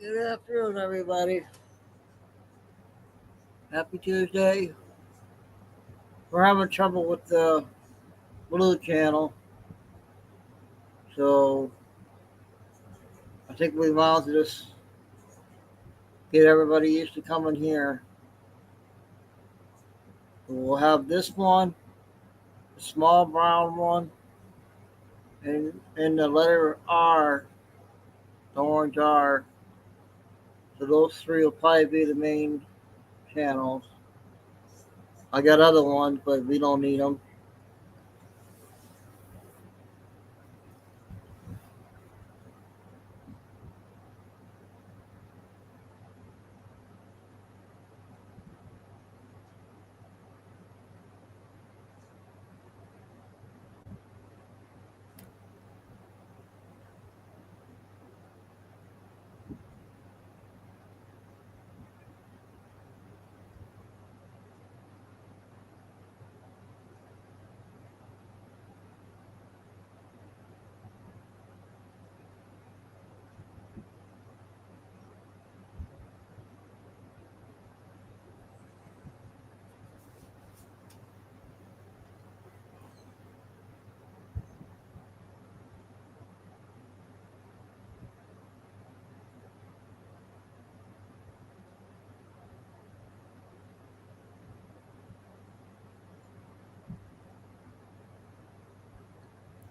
Good afternoon, everybody. Happy Tuesday. We're having trouble with the Blue Channel, so I think we might as well just get everybody used to coming here. We'll have this one, the small brown one, and the letter R, the orange R. So those three will probably be the main channels. I got other ones, but we don't need them.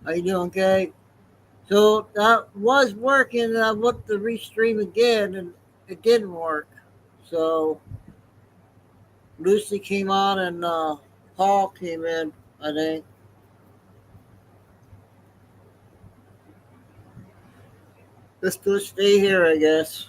How you doing, Kay? So that was working. I looked to restream again, and it didn't work. So Lucy came on, and Paul came in. I think let's just stay here, I guess.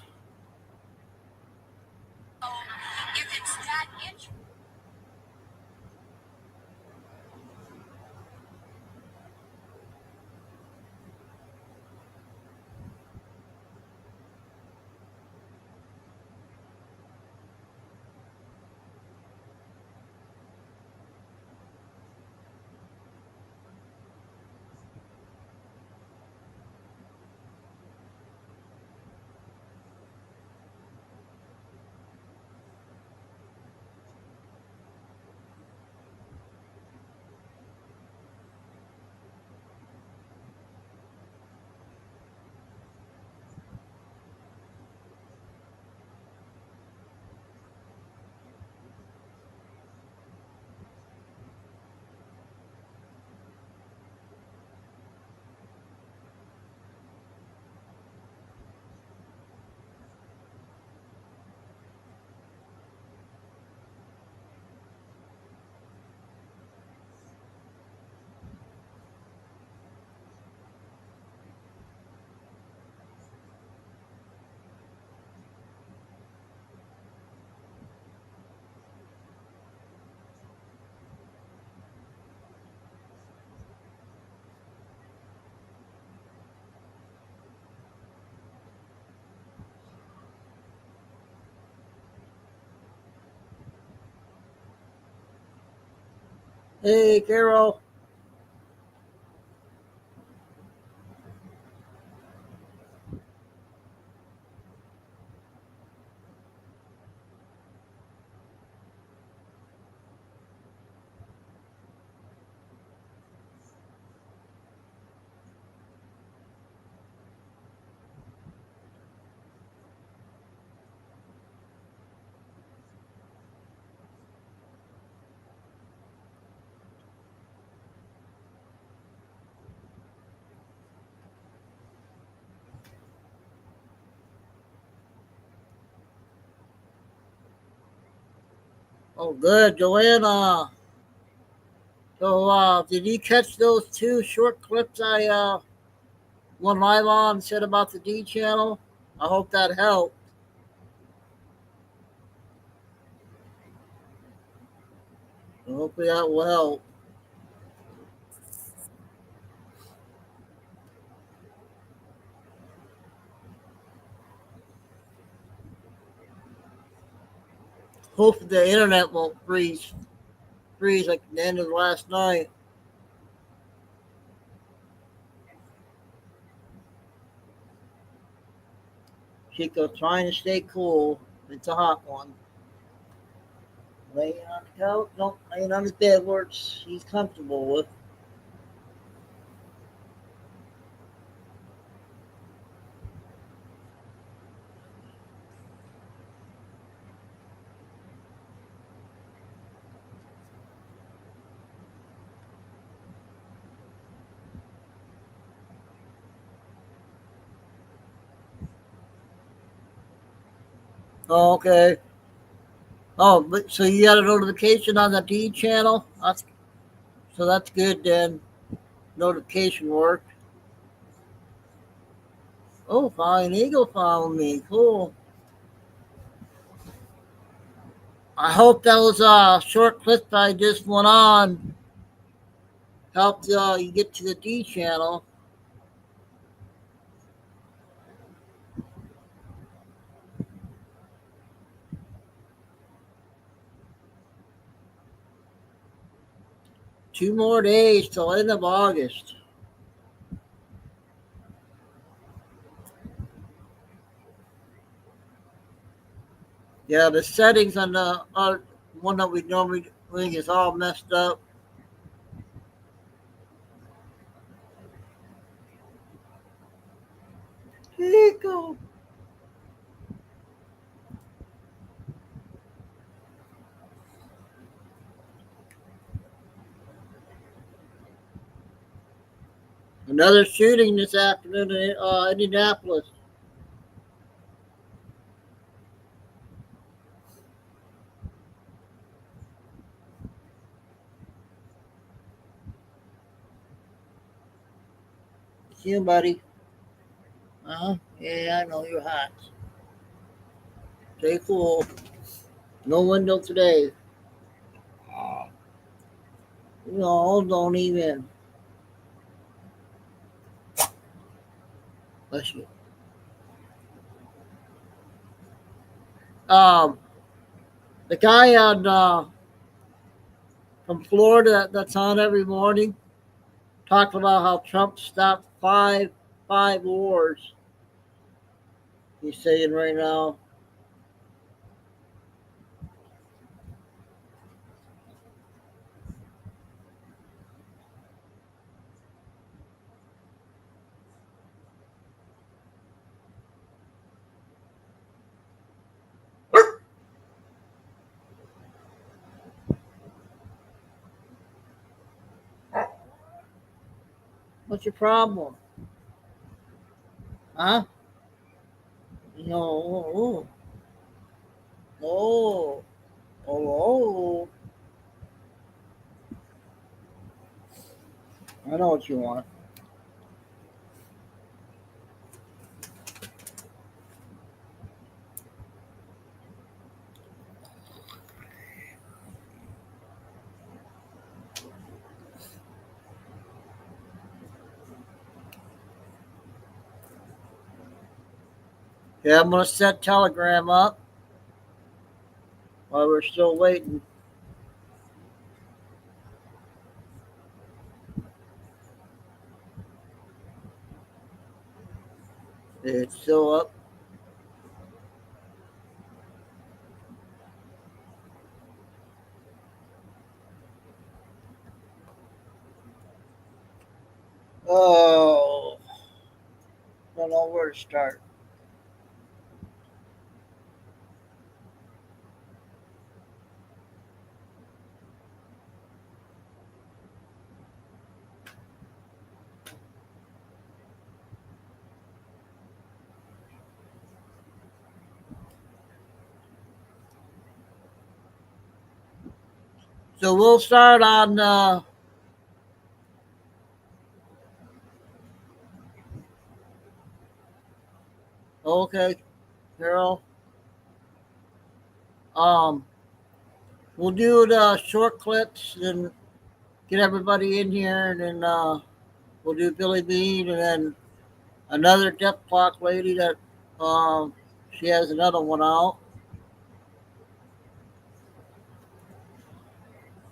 Hey, Carol. Oh, good, Joanna. So, did you catch those two short clips I went live on and said about the D channel? I hope that helped. Hopefully that will help. Hopefully the internet won't freeze like the end of last night. Chico trying to stay cool. It's a hot one. Laying on the couch, no, laying on his bed where he's comfortable with. Oh, okay. Oh, but so you got a notification on the D channel? That's good then. Notification worked. Oh, Flying Eagle found me. Cool. I hope those short clips I just went on helped you get to the D channel. Two more days till end of August. Yeah, the settings on the one that we normally doing is all messed up. Chico. Another shooting this afternoon in Indianapolis. See you, buddy. Yeah, I know you're hot. Stay cool. No window today. No, don't even. Bless you. Um, the guy on from Florida that's on every morning talked about how Trump stopped five wars. He's saying right now. What's your problem? Huh? No. Oh. Oh. I know what you want. Yeah, I'm gonna set Telegram up while we're still waiting. It's still up. Oh, don't know where to start. So we'll start on. Okay, Carol. Um, we'll do the short clips and get everybody in here, and then we'll do Billy Bean, and then another Death Clock lady that she has another one out.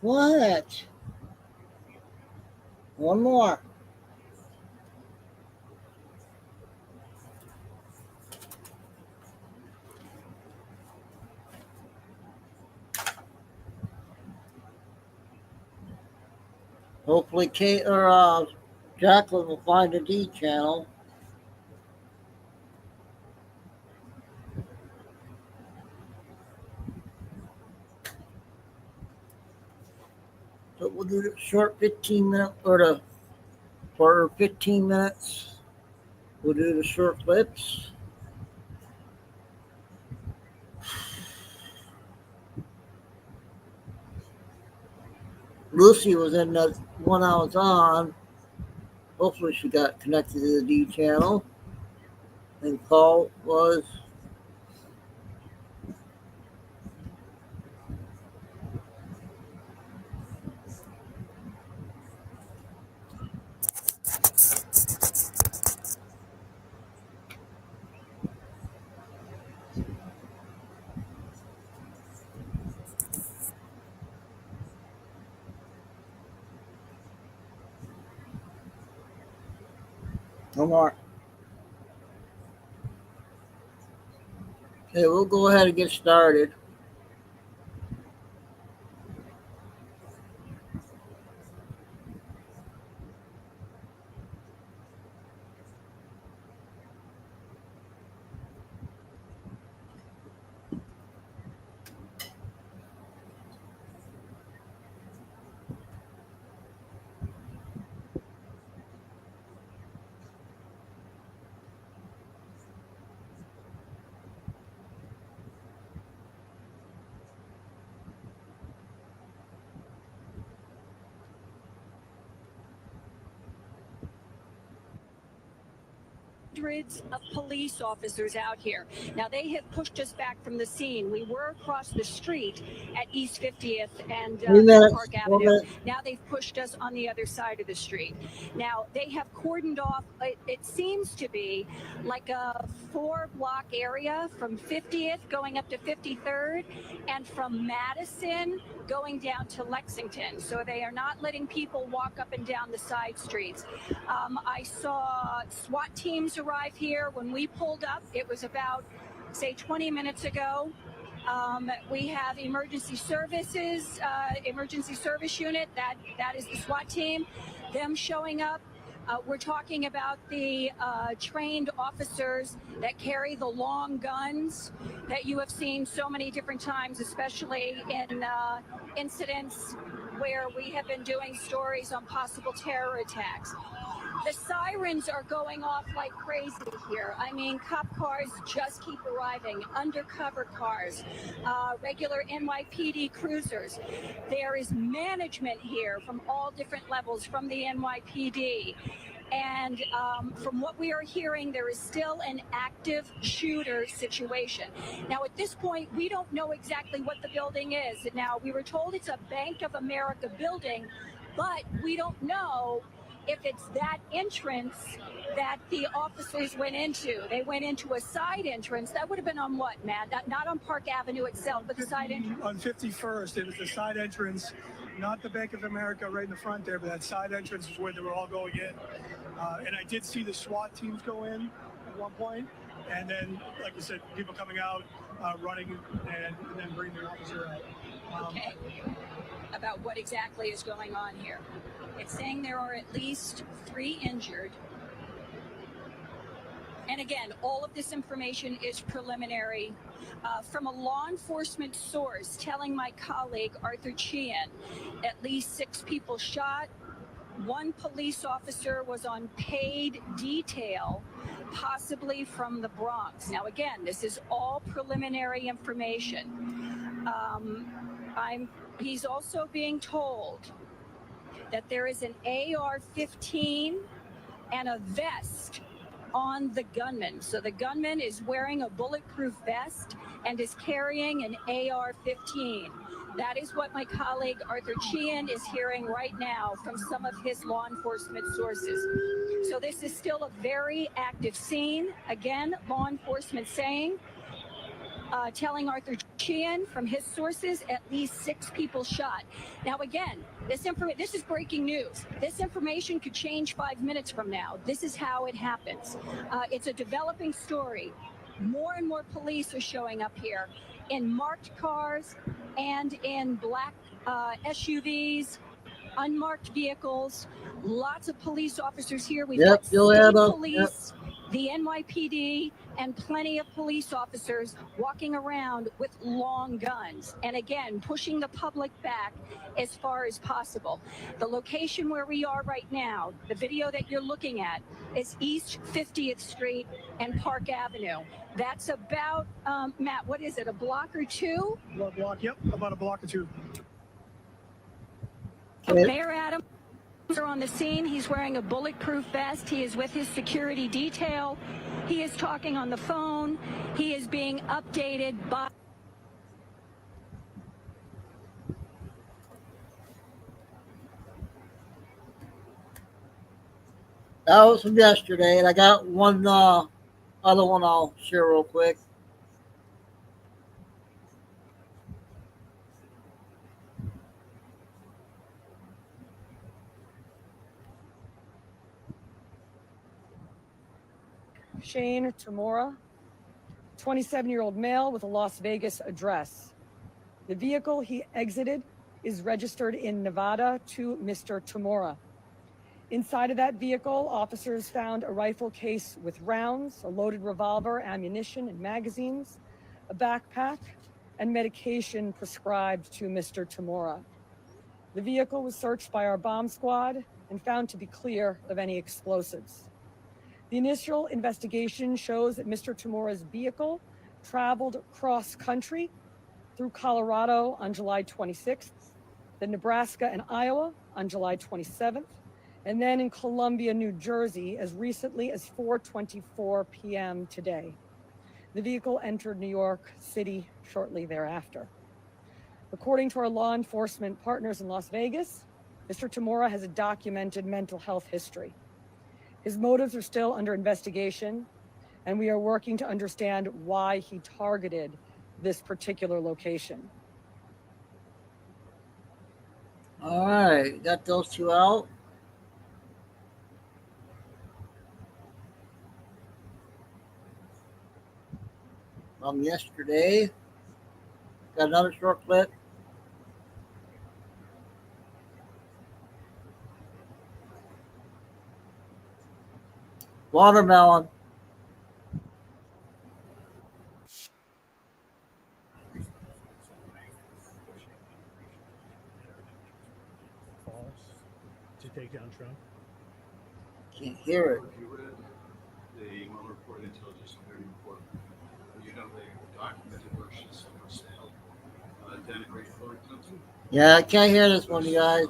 What? One more. Hopefully, Kate or Jacqueline will find the D channel. So we'll do the short 15-minute or the for 15 minutes. We'll do the short clips. Lucy was in that one I was on. Hopefully she got connected to the D channel. And Paul was. No more. Okay, we'll go ahead and get started. Hundreds of police officers out here. Now, they have pushed us back from the scene. We were across the street at East 50th and Park Avenue. Now they've pushed us on the other side of the street. Now, they have cordoned off, it seems to be like a 4-block area from 50th going up to 53rd and from Madison going down to Lexington. So they are not letting people walk up and down the side streets. I saw SWAT teams arrive here. When we pulled up, it was about, say, 20 minutes ago. We have emergency services, emergency service unit. That is the SWAT team. Them showing up. We're talking about the trained officers that carry the long guns that you have seen so many different times, especially in incidents where we have been doing stories on possible terror attacks. The sirens are going off like crazy here. I mean, cop cars just keep arriving, undercover cars, regular NYPD cruisers. There is management here from all different levels from the NYPD. And from what we are hearing, there is still an active shooter situation. Now, at this point, we don't know exactly what the building is. Now, we were told it's a Bank of America building, but we don't know if it's that entrance that the officers went into. They went into a side entrance. That would have been on what, Matt? Not on Park Avenue itself, but the side entrance? On 51st, it was the side entrance, not the Bank of America right in the front there, but that side entrance is where they were all going in. And I did see the SWAT teams go in at one point, and then, like you said, people coming out, running, and then bringing the officer out. Okay. About what exactly is going on here. It's saying there are at least 3 injured. And again, all of this information is preliminary from a law enforcement source telling my colleague, Arthur Sheehan, at least 6 people shot. 1 police officer was on paid detail, possibly from the Bronx. Now, again, this is all preliminary information. He's also being told that there is an AR-15 and a vest on the gunman. So the gunman is wearing a bulletproof vest and is carrying an AR-15. That is what my colleague Arthur Sheehan is hearing right now from some of his law enforcement sources. So this is still a very active scene. Again, law enforcement saying, telling Arthur Sheehan from his sources, at least 6 people shot. Now, again, this is breaking news. This information could change 5 minutes from now. This is how it happens. It's a developing story. More and more police are showing up here in marked cars and in black SUVs. unmarked vehicles, lots of police officers here. We've Yep, got state police, yep. the NYPD, and plenty of police officers walking around with long guns. And again, pushing the public back as far as possible. The location where we are right now, the video that you're looking at, is East 50th Street and Park Avenue. That's about, Matt, what is it, a block or two? Yep, about a block or two. Okay. Mayor Adams are on the scene. He's wearing a bulletproof vest. He is with his security detail. He is talking on the phone. He is being updated by... That was from yesterday, and I got one other one I'll share real quick. Shane Tamora, 27-year-old male with a Las Vegas address. The vehicle he exited is registered in Nevada to Mr. Tamora. Inside of that vehicle, officers found a rifle case with rounds, a loaded revolver, ammunition, and magazines, a backpack, and medication prescribed to Mr. Tamora. The vehicle was searched by our bomb squad and found to be clear of any explosives. The initial investigation shows that Mr. Tamora's vehicle traveled cross-country through Colorado on July 26th, then Nebraska and Iowa on July 27th, and then in Columbia, New Jersey, as recently as 4:24 p.m. today. The vehicle entered New York City shortly thereafter. According to our law enforcement partners in Las Vegas, Mr. Tamora has a documented mental health history. His motives are still under investigation, and we are working to understand why he targeted this particular location. All right, got those two out. From yesterday, got another short clip. Watermelon. To take down Trump. Can't hear it. If you read the Mueller report, intelligence committee report, you know the documented versions of sale denigrate Hillary Clinton. Yeah, I can't hear this one, you guys.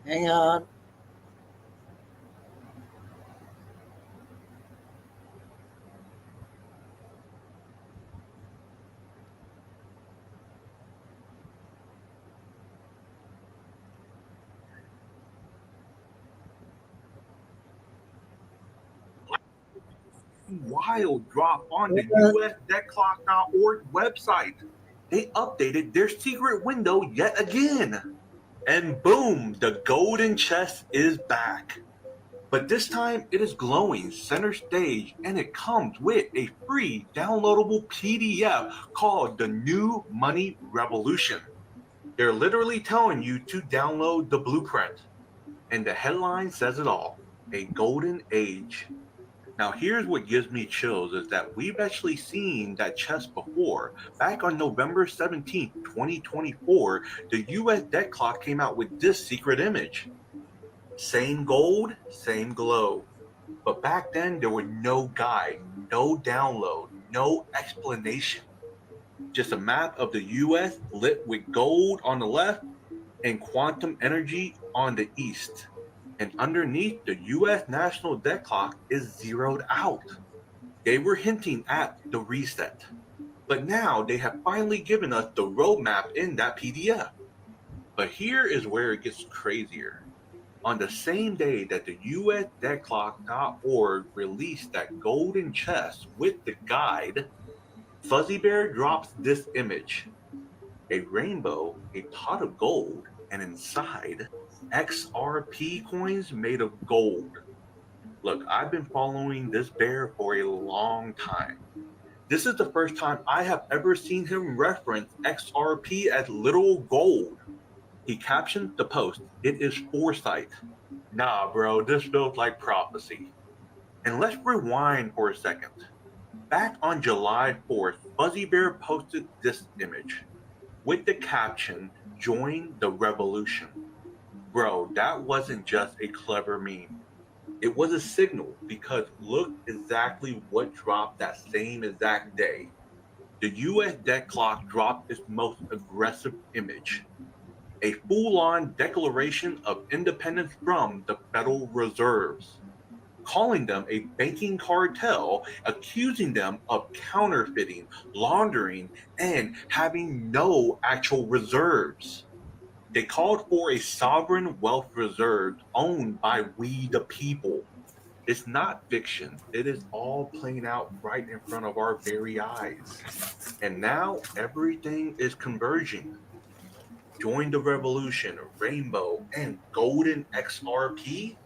Hang on. Wild drop on the USDebtClock.org website. They updated their secret window yet again. And boom, the golden chest is back. But this time it is glowing center stage, and it comes with a free downloadable PDF called The New Money Revolution. They're literally telling you to download the blueprint. And the headline says it all, a golden age. Now, here's what gives me chills is that we've actually seen that chest before. Back on November 17th, 2024, the US debt clock came out with this secret image. Same gold, same glow. But back then, there were no guide, no download, no explanation. Just a map of the US lit with gold on the left and quantum energy on the east, and underneath the U.S. national debt clock is zeroed out. They were hinting at the reset, but now they have finally given us the roadmap in that PDF. But here is where it gets crazier. On the same day that the USDebtClock.org released that golden chest with the guide, Fuzzy Bear drops this image. A rainbow, a pot of gold, and inside, XRP coins made of gold. Look, I've been following this bear for a long time. This is the first time I have ever seen him reference XRP as literal gold. He captioned the post, "It is foresight." Nah, bro, this feels like prophecy. And let's rewind for a second. Back on July 4th, Fuzzy Bear posted this image with the caption, "Join the revolution." Bro, that wasn't just a clever meme. It was a signal, because look exactly what dropped that same exact day. The US debt clock dropped its most aggressive image. A full-on declaration of independence from the Federal Reserves, calling them a banking cartel, accusing them of counterfeiting, laundering, and having no actual reserves. They called for a sovereign wealth reserve owned by we the people. It's not fiction. It is all playing out right in front of our very eyes. And now everything is converging. Join the revolution, rainbow, and golden XRP.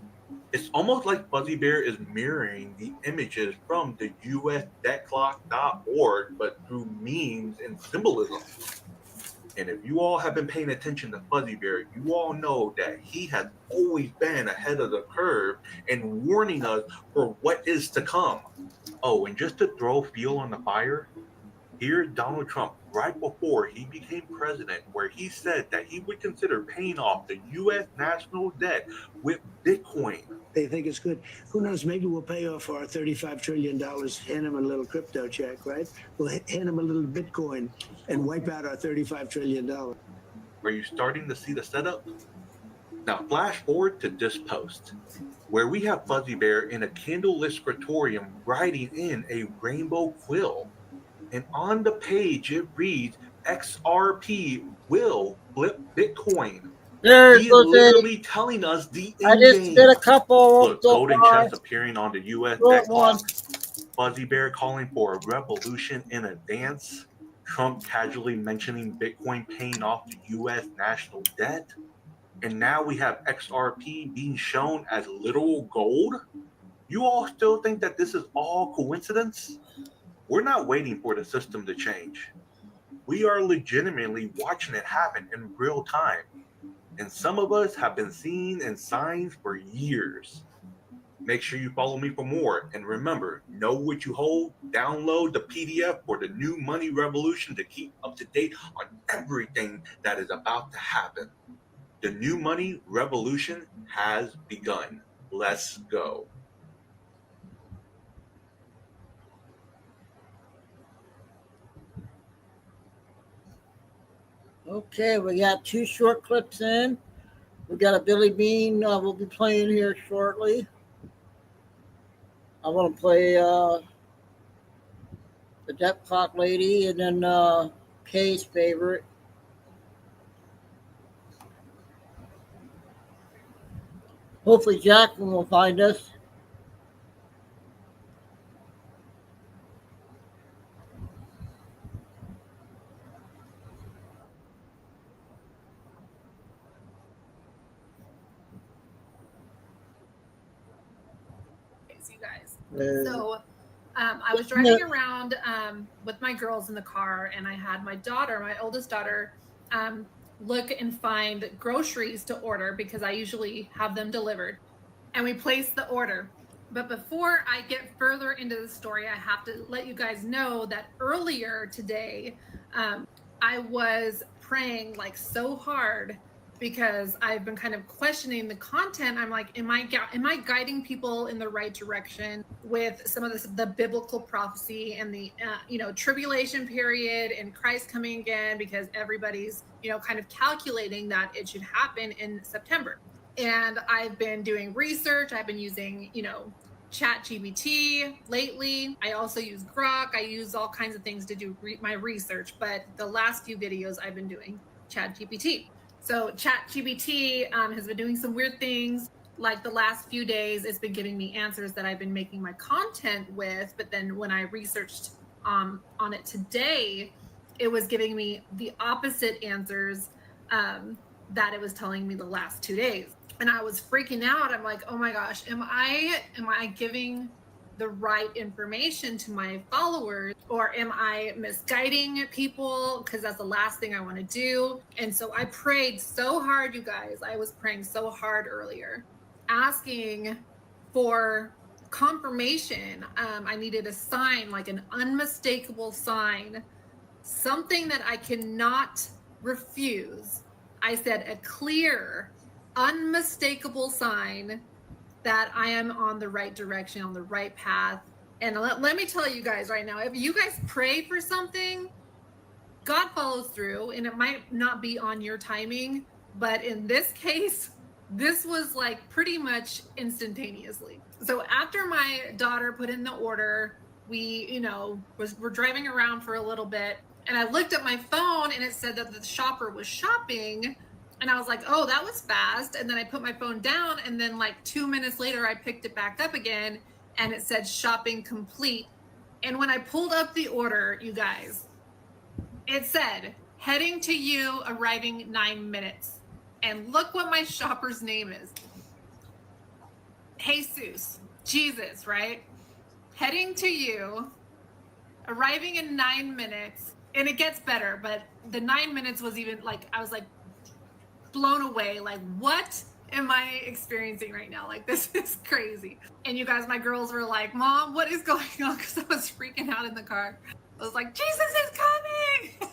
It's almost like Fuzzy Bear is mirroring the images from the USDebtClock.org, but through memes and symbolism. And if you all have been paying attention to Fuzzy Bear, you all know that he has always been ahead of the curve and warning us for what is to come. Oh, and just to throw fuel on the fire, here's Donald Trump right before he became president, where he said that he would consider paying off the U.S. national debt with Bitcoin. They think it's good. Who knows? Maybe we'll pay off our $35 trillion, hand them a little crypto check, right? We'll hand them a little Bitcoin and wipe out our $35 trillion. Are you starting to see the setup? Now flash forward to this post, where we have Fuzzy Bear in a candlelit scriptorium writing in a rainbow quill. And on the page it reads, XRP will flip Bitcoin. He is literally telling us the end I just game. did a couple. Look, golden chest appearing on the U.S. debt clock. Fuzzy Bear calling for a revolution in a dance. Trump casually mentioning Bitcoin paying off the U.S. national debt. And now we have XRP being shown as literal gold. You all still think that this is all coincidence? We're not waiting for the system to change. We are legitimately watching it happen in real time. And some of us have been seeing and signs for years. Make sure you follow me for more. And remember, know what you hold. Download the PDF for the New Money Revolution to keep up to date on everything that is about to happen. The New Money Revolution has begun. Let's go. Okay, we got 2 short clips in. We got a Billy Bean we'll be playing here shortly. I want to play the Debt Clock Lady and then Kay's favorite. Hopefully Jacqueline will find us. You guys. So I was driving around with my girls in the car, and I had my daughter, my oldest daughter, look and find groceries to order because I usually have them delivered. And we placed the order. But before I get further into the story, I have to let you guys know that earlier today, I was praying like so hard because I've been kind of questioning the content. I'm like, am I guiding people in the right direction with some of the biblical prophecy and the tribulation period and Christ coming again, because everybody's kind of calculating that it should happen in September. And I've been doing research. I've been using, ChatGPT lately. I also use Grok. I use all kinds of things to do my research. But the last few videos I've been doing ChatGPT. So ChatGPT has been doing some weird things. Like the last few days, it's been giving me answers that I've been making my content with. But then when I researched on it today, it was giving me the opposite answers that it was telling me the last 2 days. And I was freaking out. I'm like, oh my gosh, am I giving the right information to my followers, or am I misguiding people? Because that's the last thing I want to do. And so I prayed so hard, you guys. I was praying so hard earlier, asking for confirmation. I needed a sign, like an unmistakable sign, something that I cannot refuse. I said a clear, unmistakable sign that I am on the right direction, on the right path. And let me tell you guys right now, if you guys pray for something, God follows through, and it might not be on your timing, but in this case, this was like pretty much instantaneously. So after my daughter put in the order, we, we're driving around for a little bit, and I looked at my phone and it said that the shopper was shopping. And I was like, oh, that was fast. And then I put my phone down, and then like 2 minutes later, I picked it back up again, and it said shopping complete. And when I pulled up the order, you guys, it said heading to you, arriving 9 minutes. And look what my shopper's name is. Jesus, Jesus, right? Heading to you, arriving in 9 minutes. And it gets better, but the 9 minutes was even like, I was like, blown away. Like, what am I experiencing right now? Like, this is crazy. And you guys, my girls were like, Mom, what is going on? Because I was freaking out in the car. I was like, Jesus is coming.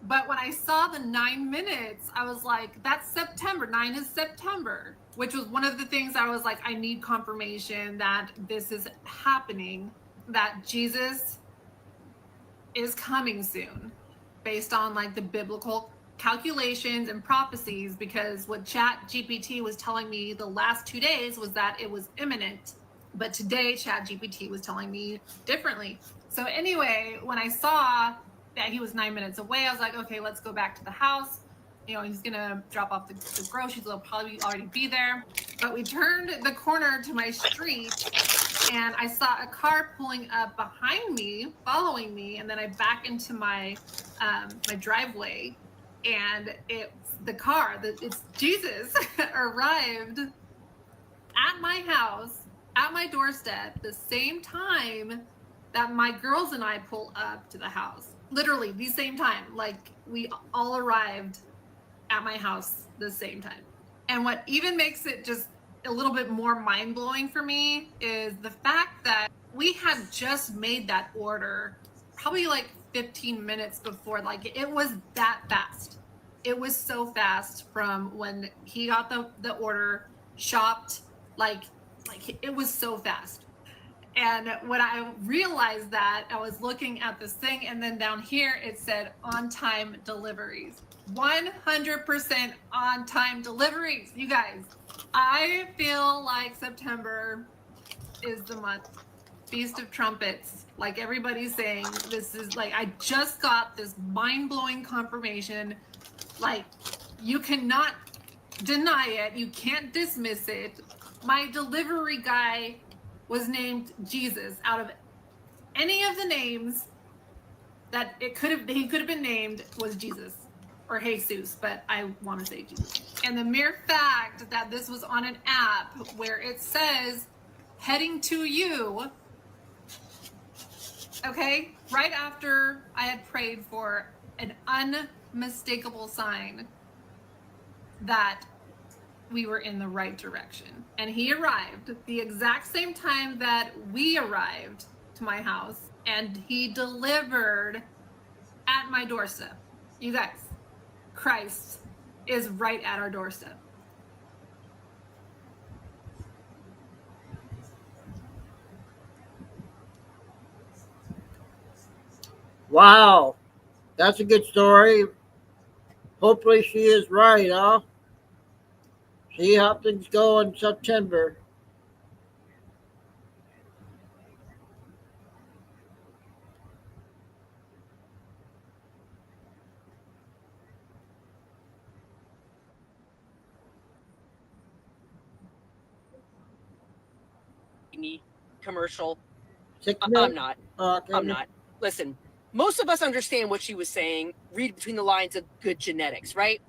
But when I saw the 9 minutes, I was like, that's September. 9 is September, which was one of the things I was like, I need confirmation that this is happening, that Jesus is coming soon, based on like the biblical calculations and prophecies, because what ChatGPT was telling me the last 2 days was that it was imminent, but today ChatGPT was telling me differently. So anyway, when I saw that he was 9 minutes away, I was like, okay, let's go back to the house. He's gonna drop off the groceries. They'll probably already be there. But we turned the corner to my street, and I saw a car pulling up behind me, following me, and then I back into my my driveway. And it's Jesus arrived at my house, at my doorstep, the same time that my girls and I pull up to the house. Literally the same time. Like, we all arrived at my house the same time. And what even makes it just a little bit more mind-blowing for me is the fact that we had just made that order probably like 15 minutes before. Like, it was that fast. It was so fast from when he got the order, shopped, like it was so fast. And when I realized that, I was looking at this thing, and then down here it said on-time deliveries. 100% on-time deliveries. You guys, I feel like September is the month. Feast of Trumpets. Like everybody's saying, this is like, I just got this mind-blowing confirmation. Like, you cannot deny it. You can't dismiss it. My delivery guy was named Jesus. Out of any of the names that he could have been named, was Jesus or Jesus, but I want to say Jesus. And the mere fact that this was on an app where it says heading to you, okay, right after I had prayed for an unmistakable sign that we were in the right direction. And he arrived the exact same time that we arrived to my house, and he delivered at my doorstep. You guys, Christ is right at our doorstep. Wow, that's a good story. Hopefully she is right, huh? Hopkins go in September. Commercial. 6 I'm minutes? not. Okay. I'm not. Listen, most of us understand what she was saying. Read between the lines of good genetics, right?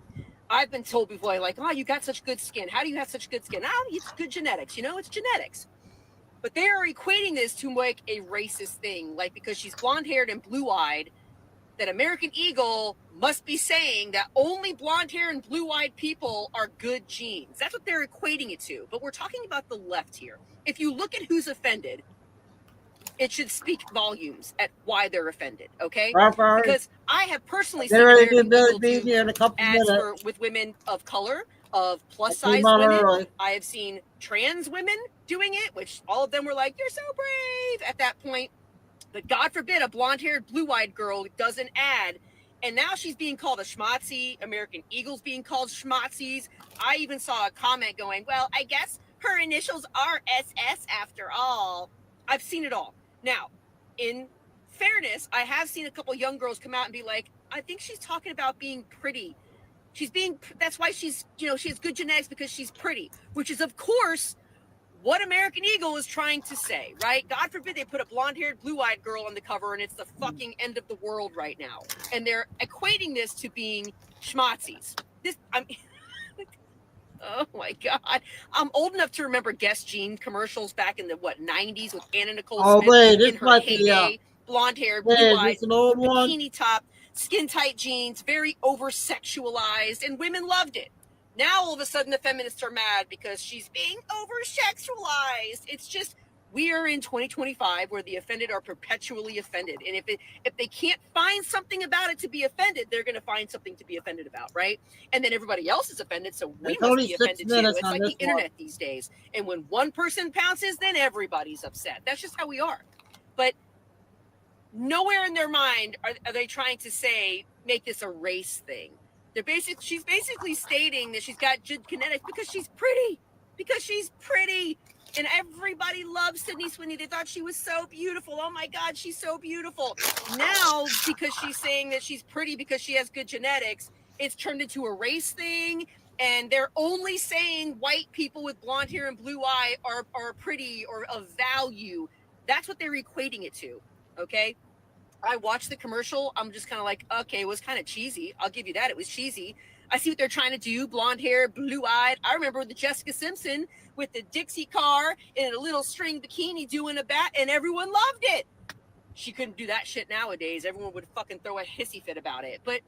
I've been told before, like, oh, you got such good skin. How do you have such good skin? Oh, it's good genetics. It's genetics. But they are equating this to like a racist thing, like because she's blonde-haired and blue-eyed, that American Eagle must be saying that only blonde-haired and blue-eyed people are good genes. That's what they're equating it to. But we're talking about the left here. If you look at who's offended, it should speak volumes at why they're offended, okay? Because I have personally seen American Eagle do ads with women of color, of plus-size women. I have seen trans women doing it, which all of them were like, you're so brave at that point. But God forbid a blonde-haired, blue-eyed girl does an ad, and now she's being called a schmatzy. American Eagle's being called schmatzies. I even saw a comment going, well, I guess her initials are SS after all. I've seen it all. Now, in fairness, I have seen a couple young girls come out and be like, I think she's talking about being pretty. That's why she has good genetics because she's pretty, which is, of course, what American Eagle is trying to say, right? God forbid they put a blonde-haired, blue-eyed girl on the cover and it's the fucking end of the world right now. And they're equating this to being schmatzies. Oh my God. I'm old enough to remember Guess Jean commercials back in the 90s with Anna Nicole Smith in her heyday, blonde hair, blue eyes, bikini top, skin tight jeans, very over sexualized, and women loved it. Now all of a sudden the feminists are mad because she's being over sexualized. It's just, we are in 2025 where the offended are perpetually offended. And if they can't find something about it to be offended, they're going to find something to be offended about, right? And then everybody else is offended, so we must be offended too. It's like the internet these days. And when one person pounces, then everybody's upset. That's just how we are. But nowhere in their mind are they trying to say, make this a race thing. She's basically stating that she's got good genetics because she's pretty. Because she's pretty. And everybody loves Sydney Sweeney. They thought she was so beautiful. Oh my God, she's so beautiful. Now, because she's saying that she's pretty because she has good genetics, it's turned into a race thing. And they're only saying white people with blonde hair and blue eye are pretty or of value. That's what they're equating it to. Okay? I watched the commercial. I'm just kind of like, okay, it was kind of cheesy. I'll give you that. It was cheesy. I see what they're trying to do. Blonde hair, blue-eyed. I remember the Jessica Simpson with the Dixie car in a little string bikini doing a bat, and everyone loved it. She couldn't do that shit nowadays. Everyone would fucking throw a hissy fit about it. But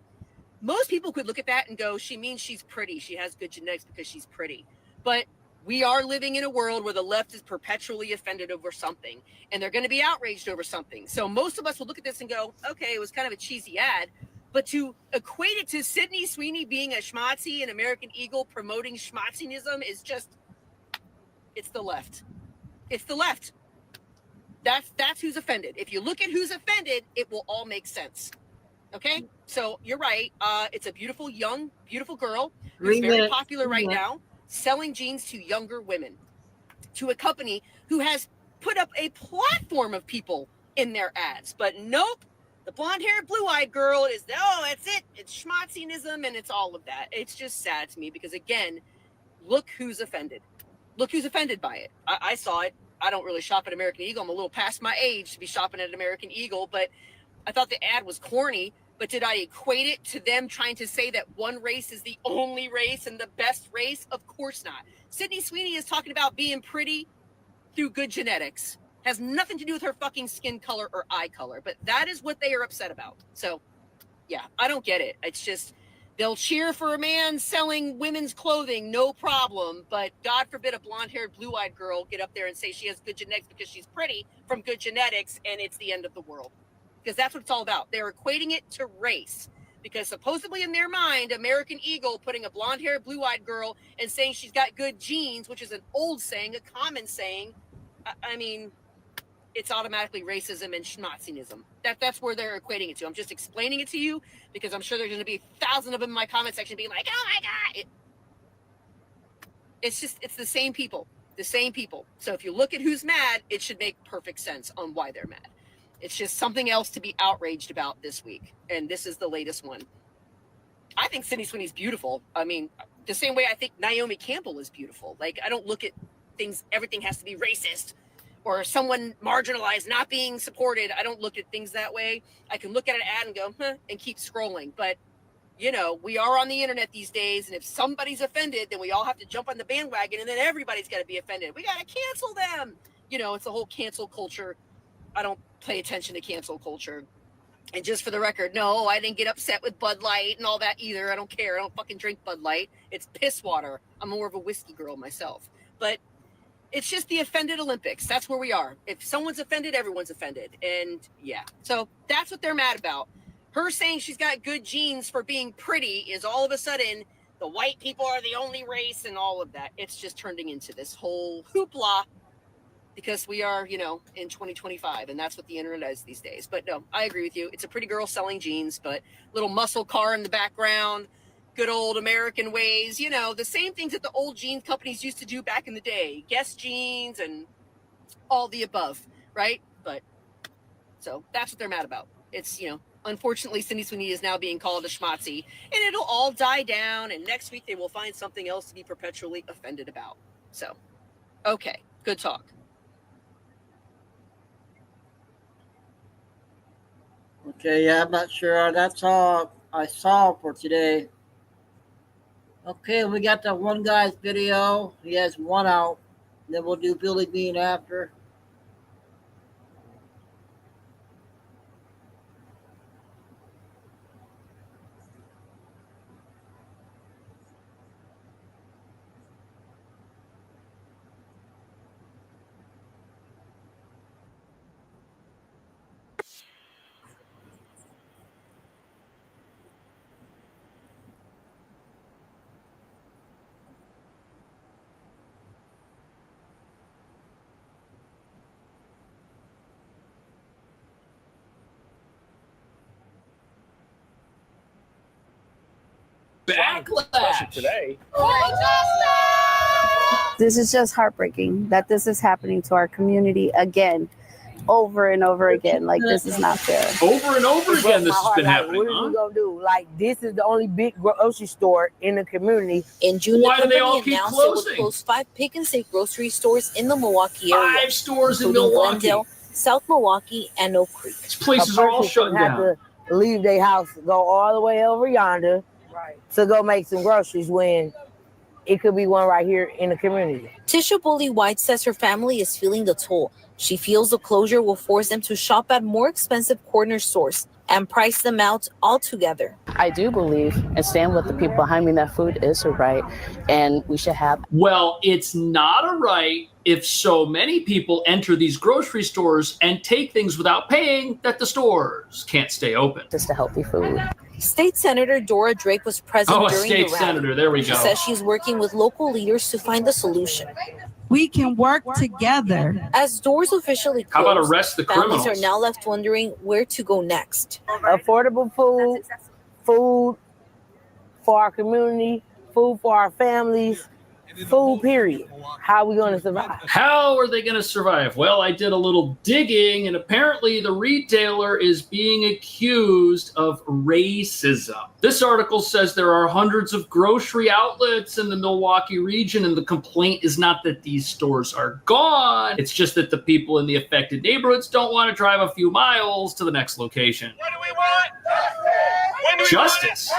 most people could look at that and go, she means she's pretty. She has good genetics because she's pretty. But we are living in a world where the left is perpetually offended over something, and they're going to be outraged over something. So most of us will look at this and go, okay, it was kind of a cheesy ad, but to equate it to Sydney Sweeney being a schmatzy and American Eagle promoting schmatzinism is just, it's the left. It's the left. That's who's offended. If you look at who's offended, it will all make sense. Okay? So you're right. It's a beautiful, young, beautiful girl who's very popular right now, selling jeans to younger women, to a company who has put up a platform of people in their ads. But nope, the blonde-haired, blue-eyed girl is, that's it. It's schmatzinism and it's all of that. It's just sad to me because, again, look who's offended. Look who's offended by it. I saw it. I don't really shop at American Eagle. I'm a little past my age to be shopping at American Eagle, but I thought the ad was corny. But did I equate it to them trying to say that one race is the only race and the best race? Of course not. Sydney Sweeney is talking about being pretty through good genetics. Has nothing to do with her fucking skin color or eye color. But that is what they are upset about. So, yeah, I don't get it. It's just, they'll cheer for a man selling women's clothing, no problem. But God forbid a blonde-haired, blue-eyed girl get up there and say she has good genetics because she's pretty from good genetics, and it's the end of the world. Because that's what it's all about. They're equating it to race. Because supposedly in their mind, American Eagle putting a blonde-haired, blue-eyed girl and saying she's got good genes, which is an old saying, a common saying. I mean, it's automatically racism and schmatzinism. That's where they're equating it to. I'm just explaining it to you because I'm sure there's going to be 1,000 of them in my comment section being like, oh my God. It's the same people. So if you look at who's mad, it should make perfect sense on why they're mad. It's just something else to be outraged about this week. And this is the latest one. I think Sydney Sweeney's beautiful. I mean, the same way I think Naomi Campbell is beautiful. Like, I don't look at things, everything has to be racist or someone marginalized not being supported. I don't look at things that way. I can look at an ad and go, and keep scrolling. But, you know, we are on the internet these days. And if somebody's offended, then we all have to jump on the bandwagon and then everybody's got to be offended. We got to cancel them. You know, it's the whole cancel culture. I don't pay attention to cancel culture. And just for the record, no, I didn't get upset with Bud Light and all that either. I don't care. I don't fucking drink Bud Light. It's piss water. I'm more of a whiskey girl myself. But it's just the offended Olympics. That's where we are. If someone's offended, everyone's offended. And yeah, so that's what they're mad about. Her saying she's got good genes for being pretty is all of a sudden the white people are the only race and all of that. It's just turning into this whole hoopla. Because we are, you know, in 2025, and that's what the internet is these days. But no, I agree with you. It's a pretty girl selling jeans, but little muscle car in the background, good old American ways, you know, the same things that the old jeans companies used to do back in the day. Guess jeans and all the above, right? But so that's what they're mad about. It's, you know, unfortunately, Sydney Sweeney is now being called a schmatzy, and it'll all die down, and next week they will find something else to be perpetually offended about. So, okay, good talk. Okay, yeah, I'm not sure. That's all I saw for today. Okay, we got that one guy's video. He has one out. Then we'll do Billy Bean after. Backlash today. This is just heartbreaking that this is happening to our community again, over and over again. Like, this is not fair. Over and over again, this has been happening. What are we gonna do? Like, this is the only big grocery store in the community. In June, Why the do they company all keep announced it closing? would close 5 Pick and Save grocery stores in the Milwaukee area. 5 stores in including Milwaukee. Glendale, South Milwaukee, and Oak Creek. These places are all shut have down. to leave their house, go all the way over yonder, to go make some groceries when it could be one right here in the community. Tisha Bully White says her family is feeling the toll. She feels the closure will force them to shop at more expensive corner stores and price them out altogether. I do believe and stand with the people behind me that food is a right, and we should have. Well, it's not a right if so many people enter these grocery stores and take things without paying that the stores can't stay open. Just a healthy food. State Senator Dora Drake was present Oh, a during state the rally. senator. There we She go. says she's working with local leaders to find the solution. We can work together. As doors officially How close, about arrest the families criminals? are now left wondering where to go next. Affordable food for our community, food for our families, food, period. How are we going to survive? How are they going to survive? Well, I did a little digging, and apparently the retailer is being accused of racism. This article says there are hundreds of grocery outlets in the Milwaukee region, and the complaint is not that these stores are gone. It's just that the people in the affected neighborhoods don't want to drive a few miles to the next location. What do we want? Justice.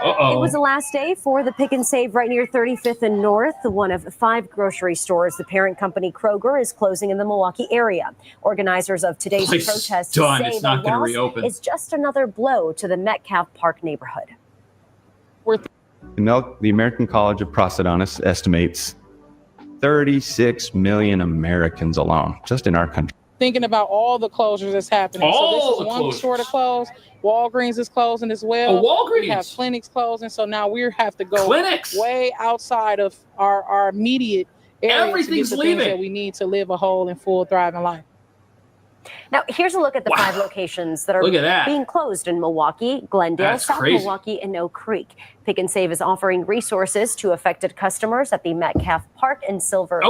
It was the last day for the Pick and Save right near 35th and North, one of 5 grocery stores the parent company Kroger is closing in the Milwaukee area. Organizers of today's Place protest done. say It's the not gonna loss reopen. is just another blow to the Metcalf Park neighborhood. The American College of Prosthodontists estimates 36 million Americans alone, just in our country. Thinking about all the closures that's happening. All so this the is one closures. store to close. Walgreens is closing as well. Oh, Walgreens. We have clinics closing. So now we have to go Clinics. way outside of our immediate area Everything's to get the things leaving. that we need to live a whole and full, thriving life. Now, here's a look at the 5 locations that are Look at that. being closed in Milwaukee, Glendale, That's South crazy. Milwaukee, and Oak Creek. Pick and Save is offering resources to affected customers at the Metcalf Park and Silver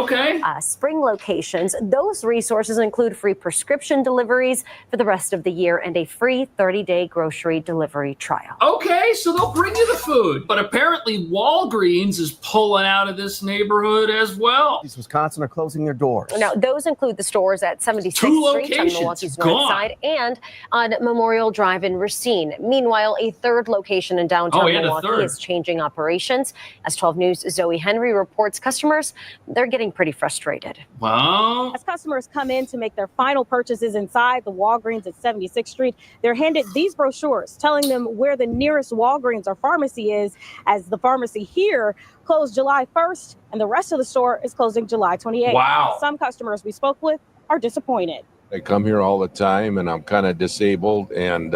Spring locations. Those resources include free prescription deliveries for the rest of the year and a free 30-day grocery delivery trial. Okay, so they'll bring you the food. But apparently Walgreens is pulling out of this neighborhood as well. Wisconsin are closing their doors. Now, those include the stores at 76th Street on Milwaukee's north side and on Memorial Drive in Racine. Meanwhile, a third location in downtown Milwaukee is changing operations. As 12 News' Zoe Henry reports, customers, they're getting pretty frustrated. Wow. As customers come in to make their final purchases inside the Walgreens at 76th Street, they're handed these brochures telling them where the nearest Walgreens or pharmacy is, as the pharmacy here closed July 1st and the rest of the store is closing July 28th. Wow. Some customers we spoke with are disappointed. I come here all the time and I'm kind of disabled and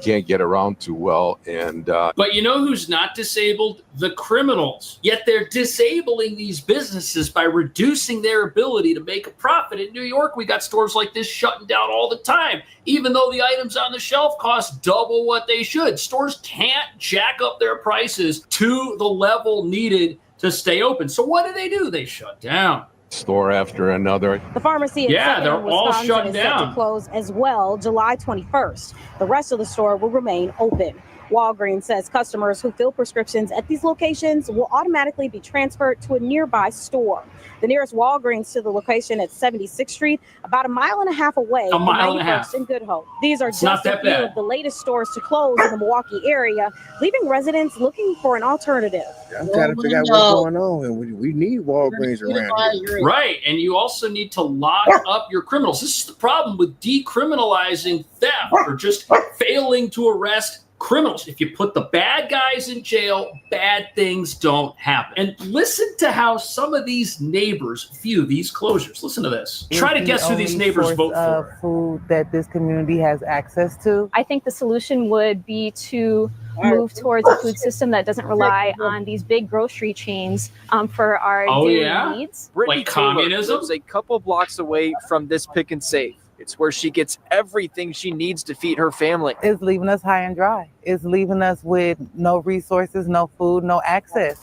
can't get around too well. But you know who's not disabled? The criminals. Yet they're disabling these businesses by reducing their ability to make a profit. In New York, we got stores like this shutting down all the time, even though the items on the shelf cost double what they should. Stores can't jack up their prices to the level needed to stay open. So what do? They shut down. Store after another. The pharmacy in they're all Wisconsin shut is set down. to close as well July 21st. The rest of the store will remain open. Walgreens says customers who fill prescriptions at these locations will automatically be transferred to a nearby store. The nearest Walgreens to the location at 76th Street, about a mile and a half away. A mile and a half. In Good Hope. These are It's not just a that few bad. of the latest stores to close in the Milwaukee area, leaving residents looking for an alternative. I'm trying to figure out what's going on, and we need Walgreens around here. Right, and you also need to lock up your criminals. This is the problem with decriminalizing theft or just failing to arrest criminals. If you put the bad guys in jail, bad things don't happen. And listen to how some of these neighbors view these closures. Listen to this. Try to guess who these neighbors vote for. Food that this community has access to. I think the solution would be to move towards a food system that doesn't rely on these big grocery chains for our daily needs. Brittany Like Taylor communism? lives a couple blocks away from this Pick and Save. It's where she gets everything she needs to feed her family. It's leaving us high and dry. It's leaving us with no resources, no food, no access.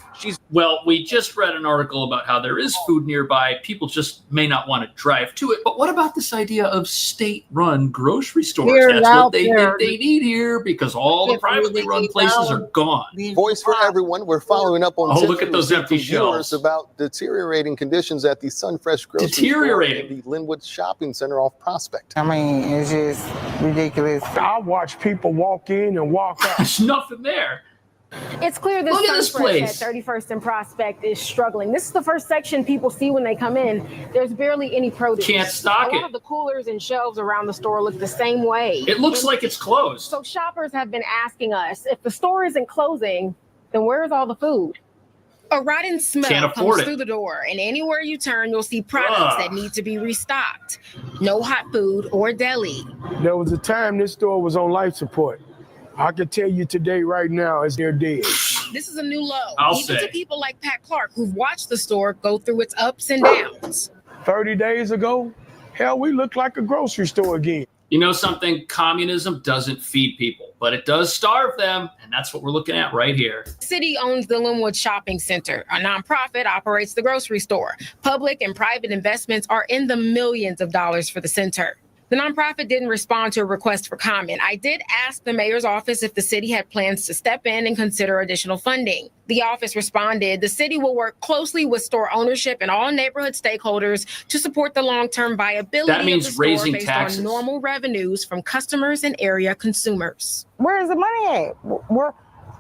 Well, we just read an article about how there is food nearby. People just may not want to drive to it. But what about this idea of state-run grocery stores? That's what they think they need here because all the privately run places are gone. Voice for everyone. We're following up on look at those empty shelves. about deteriorating conditions at the Sunfresh grocery store in the Linwood Shopping Center off Prospect. I mean, it's just ridiculous. I watch people walk in and walk out. There's nothing there. It's clear this Look at this Sunfresh place. at 31st and Prospect is struggling. This is the first section people see when they come in. There's barely any produce. Can't stock A lot it. of the coolers and shelves around the store look the same way. It looks like it's closed. So shoppers have been asking us, if the store isn't closing, then where's all the food? A rotten smell Can't afford comes it. through the door, and anywhere you turn, you'll see products Ugh. that need to be restocked. No hot food or deli. There was a time this store was on life support. I can tell you today, right now, is they're dead. This is a new low, I'll even say. to people like Pat Clark, who've watched the store go through its ups and downs. 30 days ago, hell, we looked like a grocery store again. You know something? Communism doesn't feed people, but it does starve them. And that's what we're looking at right here. The city owns the Linwood Shopping Center. A nonprofit operates the grocery store. Public and private investments are in the millions of dollars for the center. The nonprofit didn't respond to a request for comment. I did ask the mayor's office if the city had plans to step in and consider additional funding. The office responded, the city will work closely with store ownership and all neighborhood stakeholders to support the long-term viability That means of the store raising based taxes. on normal revenues from customers and area consumers. Where is the money at?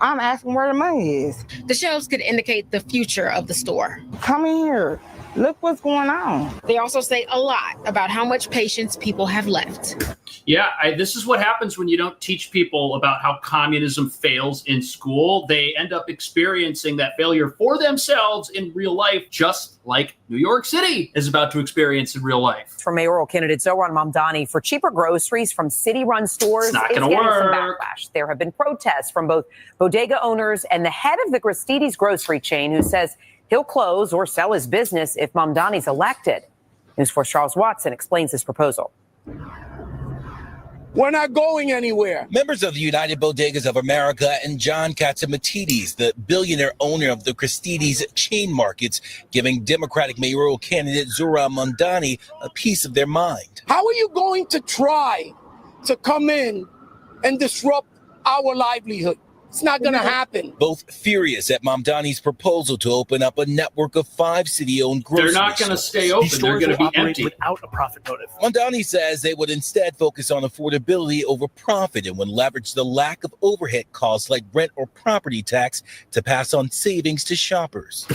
I'm asking where the money is. The shelves could indicate the future of the store. Come in here. Look what's going on. They also say a lot about how much patience people have left. Yeah, this is what happens when you don't teach people about how communism fails in school. They end up experiencing that failure for themselves in real life, just like New York City is about to experience in real life. For mayoral candidate Zohran Mamdani for cheaper groceries from city-run stores It's not is gonna getting some work. backlash. There have been protests from both bodega owners and the head of the Gristedes grocery chain who says he'll close or sell his business if Mamdani's elected. News 4's Charles Watson explains this proposal. We're not going anywhere. Members of the United Bodegas of America and John Catsimatidis, the billionaire owner of the Christie's chain markets, giving Democratic mayoral candidate Zohran Mamdani a piece of their mind. How are you going to try to come in and disrupt our livelihood? It's not going to happen. Both furious at Mamdani's proposal to open up a network of 5 city-owned grocery stores. They're not going to stay open. They're going to be empty. Without a profit motive. Mamdani says they would instead focus on affordability over profit and would leverage the lack of overhead costs like rent or property tax to pass on savings to shoppers.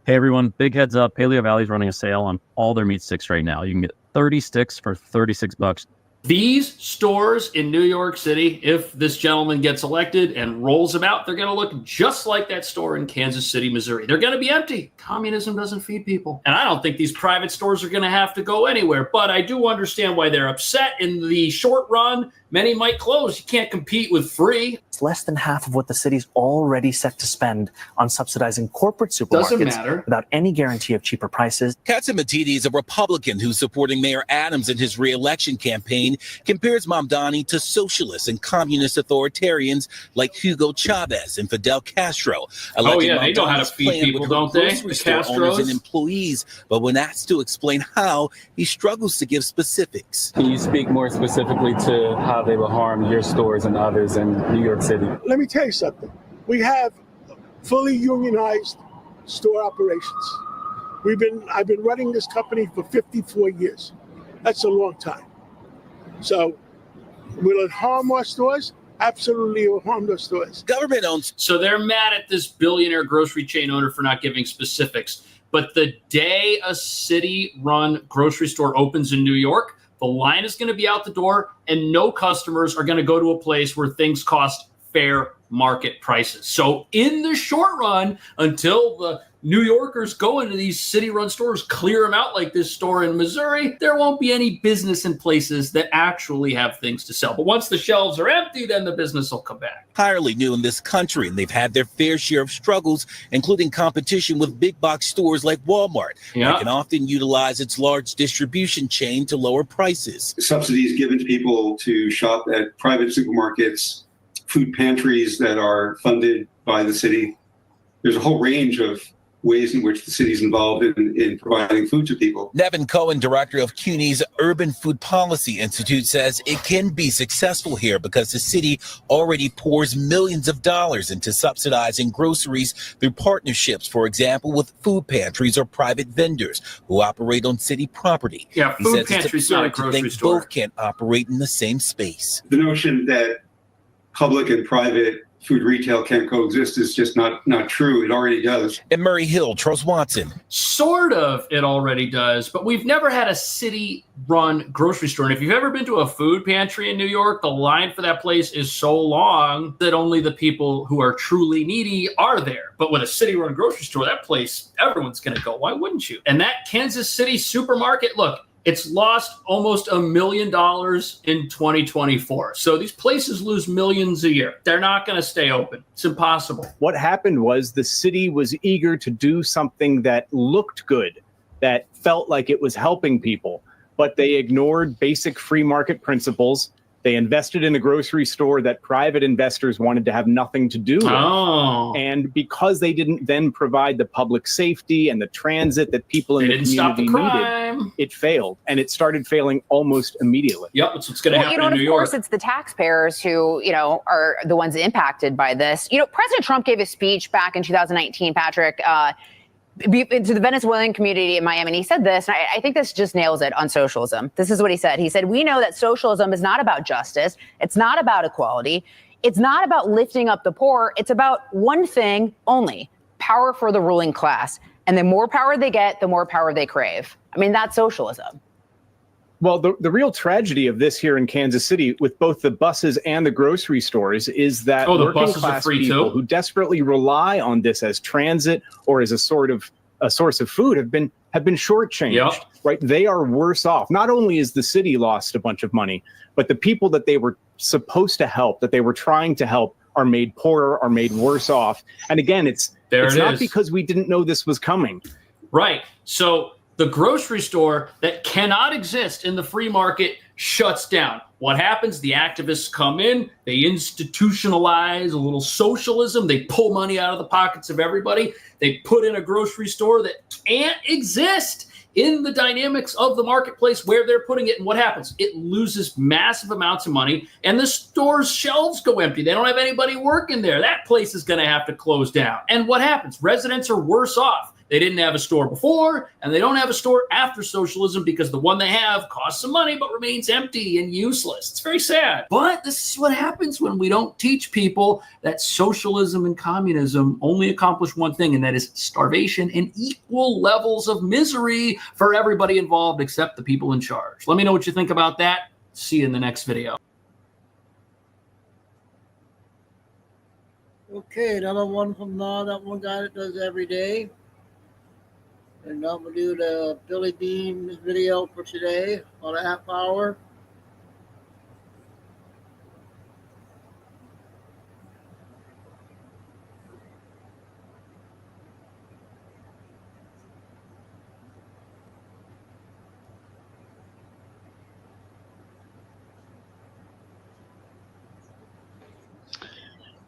Hey everyone, big heads up. Paleo Valley's running a sale on all their meat sticks right now. You can get 30 sticks for $36. These stores in New York City, if this gentleman gets elected and rolls them out, they're going to look just like that store in Kansas City, Missouri. They're going to be empty. Communism doesn't feed people. And I don't think these private stores are going to have to go anywhere. But I do understand why they're upset. In the short run, many might close. You can't compete with free. It's less than half of what the city's already set to spend on subsidizing corporate supermarkets without any guarantee of cheaper prices. Catsimatidis is a Republican who's supporting Mayor Adams in his re-election campaign, compares Mamdani to socialist and communist authoritarians like Hugo Chavez and Fidel Castro. Oh yeah, they know how to feed people, don't they? The Castros and employees, but when asked to explain how, he struggles to give specifics. Can you speak more specifically to how they will harm your stores and others in New York City? Let me tell you something. We have fully unionized store operations. I've been running this company for 54 years. That's a long time. So will it harm our stores? Absolutely, it will harm those stores. Government owns. So they're mad at this billionaire grocery chain owner for not giving specifics. But the day a city-run grocery store opens in New York, the line is going to be out the door, and no customers are going to go to a place where things cost fair market prices. So in the short run, until the New Yorkers go into these city-run stores, clear them out like this store in Missouri, there won't be any business in places that actually have things to sell. But once the shelves are empty, then the business will come back. Entirely new in this country, and they've had their fair share of struggles, including competition with big box stores like Walmart, that can often utilize its large distribution chain to lower prices. Subsidies given to people to shop at private supermarkets, food pantries that are funded by the city. There's a whole range of ways in which the city's involved in providing food to people. Nevin Cohen, director of CUNY's Urban Food Policy Institute, says it can be successful here because the city already pours millions of dollars into subsidizing groceries through partnerships, for example, with food pantries or private vendors who operate on city property. Yeah, food pantries not a grocery store. Both can't operate in the same space. The notion that public and private food retail can't coexist is just not true. It already does. In Murray Hill, Charles Watson. Sort of, it already does, but we've never had a city-run grocery store. And if you've ever been to a food pantry in New York, the line for that place is so long that only the people who are truly needy are there. But with a city-run grocery store, that place, everyone's going to go. Why wouldn't you? And that Kansas City supermarket, look, it's lost almost $1 million in 2024. So these places lose millions a year. They're not going to stay open. It's impossible. What happened was the city was eager to do something that looked good, that felt like it was helping people, but they ignored basic free market principles. They invested in a grocery store that private investors wanted to have nothing to do with. And because they didn't then provide the public safety and the transit that people in the community needed, it failed. And it started failing almost immediately. Yep, that's what's going to happen in New York. Of course, it's the taxpayers who, are the ones impacted by this. President Trump gave a speech back in 2019, Patrick, to the Venezuelan community in Miami. And he said this, and I think this just nails it on socialism. This is what he said. He said, "We know that socialism is not about justice. It's not about equality. It's not about lifting up the poor. It's about one thing only, power for the ruling class. And the more power they get, the more power they crave." I mean, that's socialism. Well, the real tragedy of this here in Kansas City with both the buses and the grocery stores is that working class people who desperately rely on this as transit or as a source of food have been shortchanged. Right? They are worse off. Not only is the city lost a bunch of money, but the people that they were supposed to help, that they were trying to help, are made poorer, are made worse off. And again, it's not because we didn't know this was coming. Right. So the grocery store that cannot exist in the free market shuts down. What happens? The activists come in, they institutionalize a little socialism, they pull money out of the pockets of everybody, they put in a grocery store that can't exist in the dynamics of the marketplace where they're putting it. And what happens? It loses massive amounts of money, and the store's shelves go empty. They don't have anybody working there. That place is going to have to close down. And what happens? Residents are worse off. They didn't have a store before, and they don't have a store after socialism because the one they have costs some money but remains empty and useless. It's very sad. But this is what happens when we don't teach people that socialism and communism only accomplish one thing, and that is starvation and equal levels of misery for everybody involved except the people in charge. Let me know what you think about that. See you in the next video. Okay, another one from that one guy that does every day. And I'm going to do the Billy Bean video for today, about a half hour.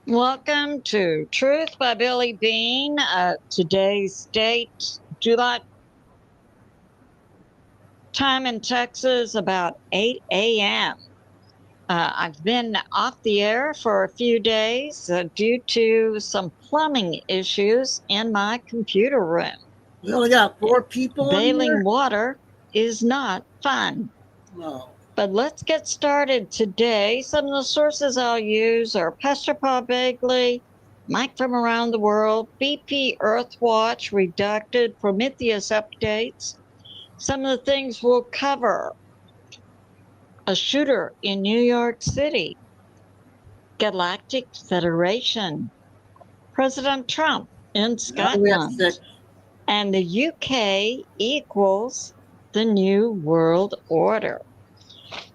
Welcome to Truth by Billy Bean. Today's date, July time in Texas, about 8 a.m. I've been off the air for a few days due to some plumbing issues in my computer room. We only got 4 people in Bailing here? water is not fun. No. But let's get started today. Some of the sources I'll use are Pastor Paul Begley, Mike from Around the World, BP Earthwatch, Redacted, Prometheus Updates. Some of the things we'll cover: a shooter in New York City, Galactic Federation, President Trump in Scotland, and the UK equals the New World Order.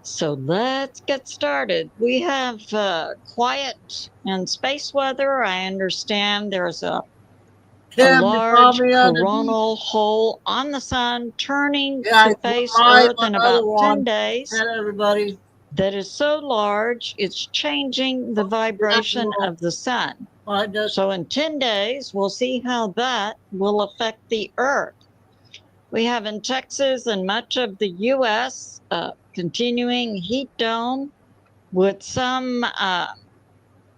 So let's get started. We have quiet and space weather. I understand there's a large coronal hole on the sun turning to face Earth in about 10 days. Everybody. That is so large, it's changing the vibration of the sun. So in 10 days, we'll see how that will affect the Earth. We have in Texas and much of the U.S. Continuing heat dome with some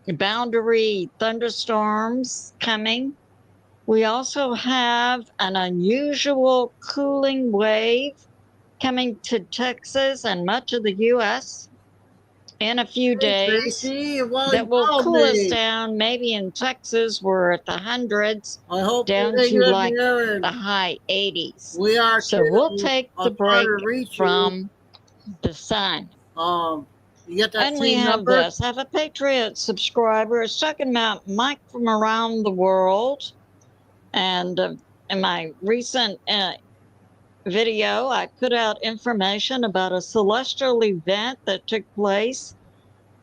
boundary thunderstorms coming. We also have an unusual cooling wave coming to Texas and much of the U.S. in a few days that will cool us down. Maybe in Texas, we're at the hundreds, down to like the high 80s. So we'll take the break from the sun. You get that and we have this. I have a Patriot subscriber. It's talking about Mike from Around the World. And in my recent video, I put out information about a celestial event that took place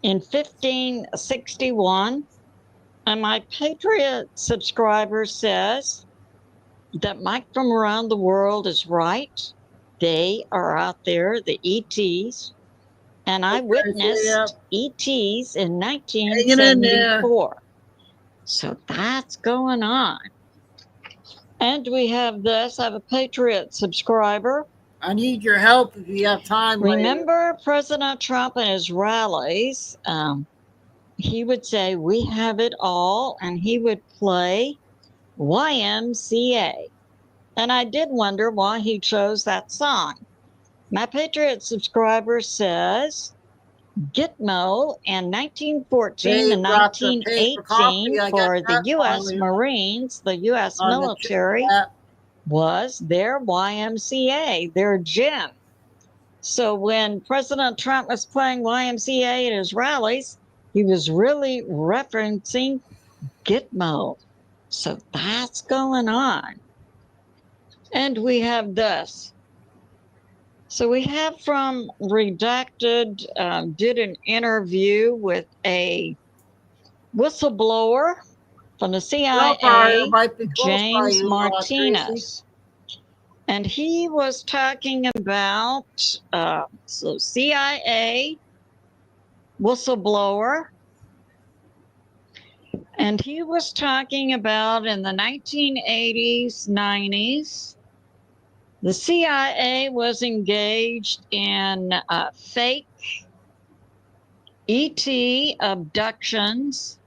in 1561. And my Patriot subscriber says that Mike from Around the World is right. They are out there, the ETs. And I witnessed ETs in 1974. So that's going on. And we have this. I have a Patriot subscriber. I need your help if you have time. Remember President Trump and his rallies? He would say, "We have it all," and he would play YMCA. And I did wonder why he chose that song. My Patriot subscriber says Gitmo in 1914 and 1918 for the U.S. Marines, the U.S. military, was their YMCA, their gym. So when President Trump was playing YMCA at his rallies, he was really referencing Gitmo. So that's going on. And we have this. So we have from Redacted, did an interview with a whistleblower from the CIA, James Martinez. And he was talking about CIA whistleblower. And he was talking about in the 1980s, 90s, the CIA was engaged in fake ET abductions,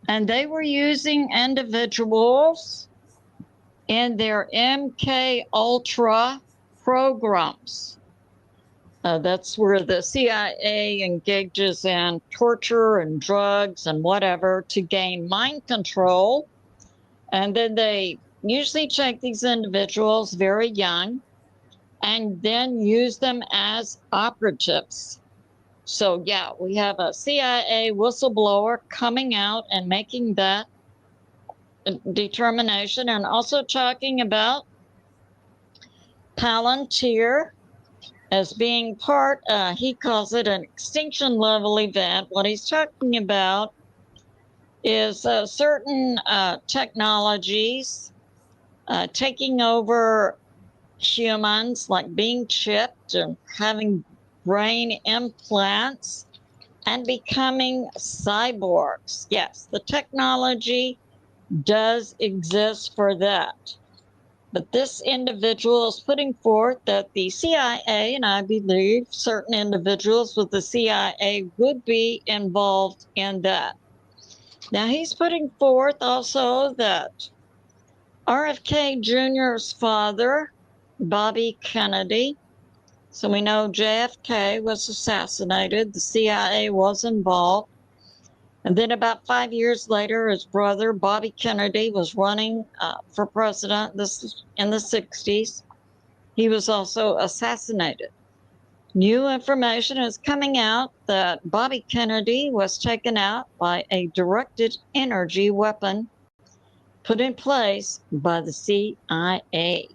and they were using individuals in their MK Ultra programs. That's where the CIA engages in torture and drugs and whatever to gain mind control. And then they usually take these individuals very young and then use them as operatives. So, yeah, we have a CIA whistleblower coming out and making that determination, and also talking about Palantir as being part, he calls it an extinction level event. What he's talking about is certain technologies taking over humans, like being chipped and having brain implants and becoming cyborgs. Yes, the technology does exist for that. But this individual is putting forth that the CIA, and I believe certain individuals with the CIA would be involved in that. Now, he's putting forth also that RFK Jr.'s father, Bobby Kennedy, so we know JFK was assassinated, the CIA was involved. And then about 5 years later, his brother, Bobby Kennedy, was running for president. This is in the 60s. He was also assassinated. New information is coming out that Bobby Kennedy was taken out by a directed energy weapon put in place by the CIA.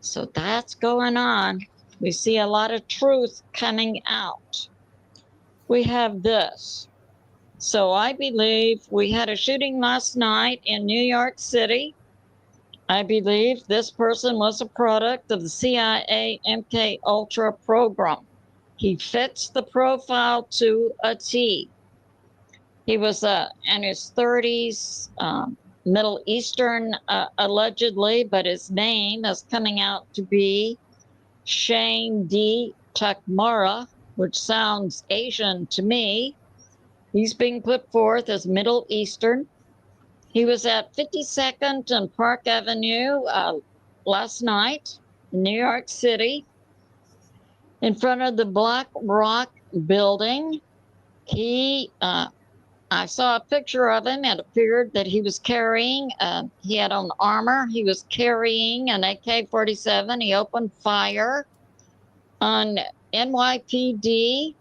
So that's going on. We see a lot of truth coming out. We have this. So I believe we had a shooting last night in New York City. I believe this person was a product of the CIA MK Ultra program. He fits the profile to a T. He was in his 30s, Middle Eastern, allegedly, but his name is coming out to be Shane D. Takmara, which sounds Asian to me. He's being put forth as Middle Eastern. He was at 52nd and Park Avenue last night in New York City in front of the Black Rock building. I saw a picture of him. It appeared that he was carrying, he had on armor. He was carrying an AK-47. He opened fire on NYPD.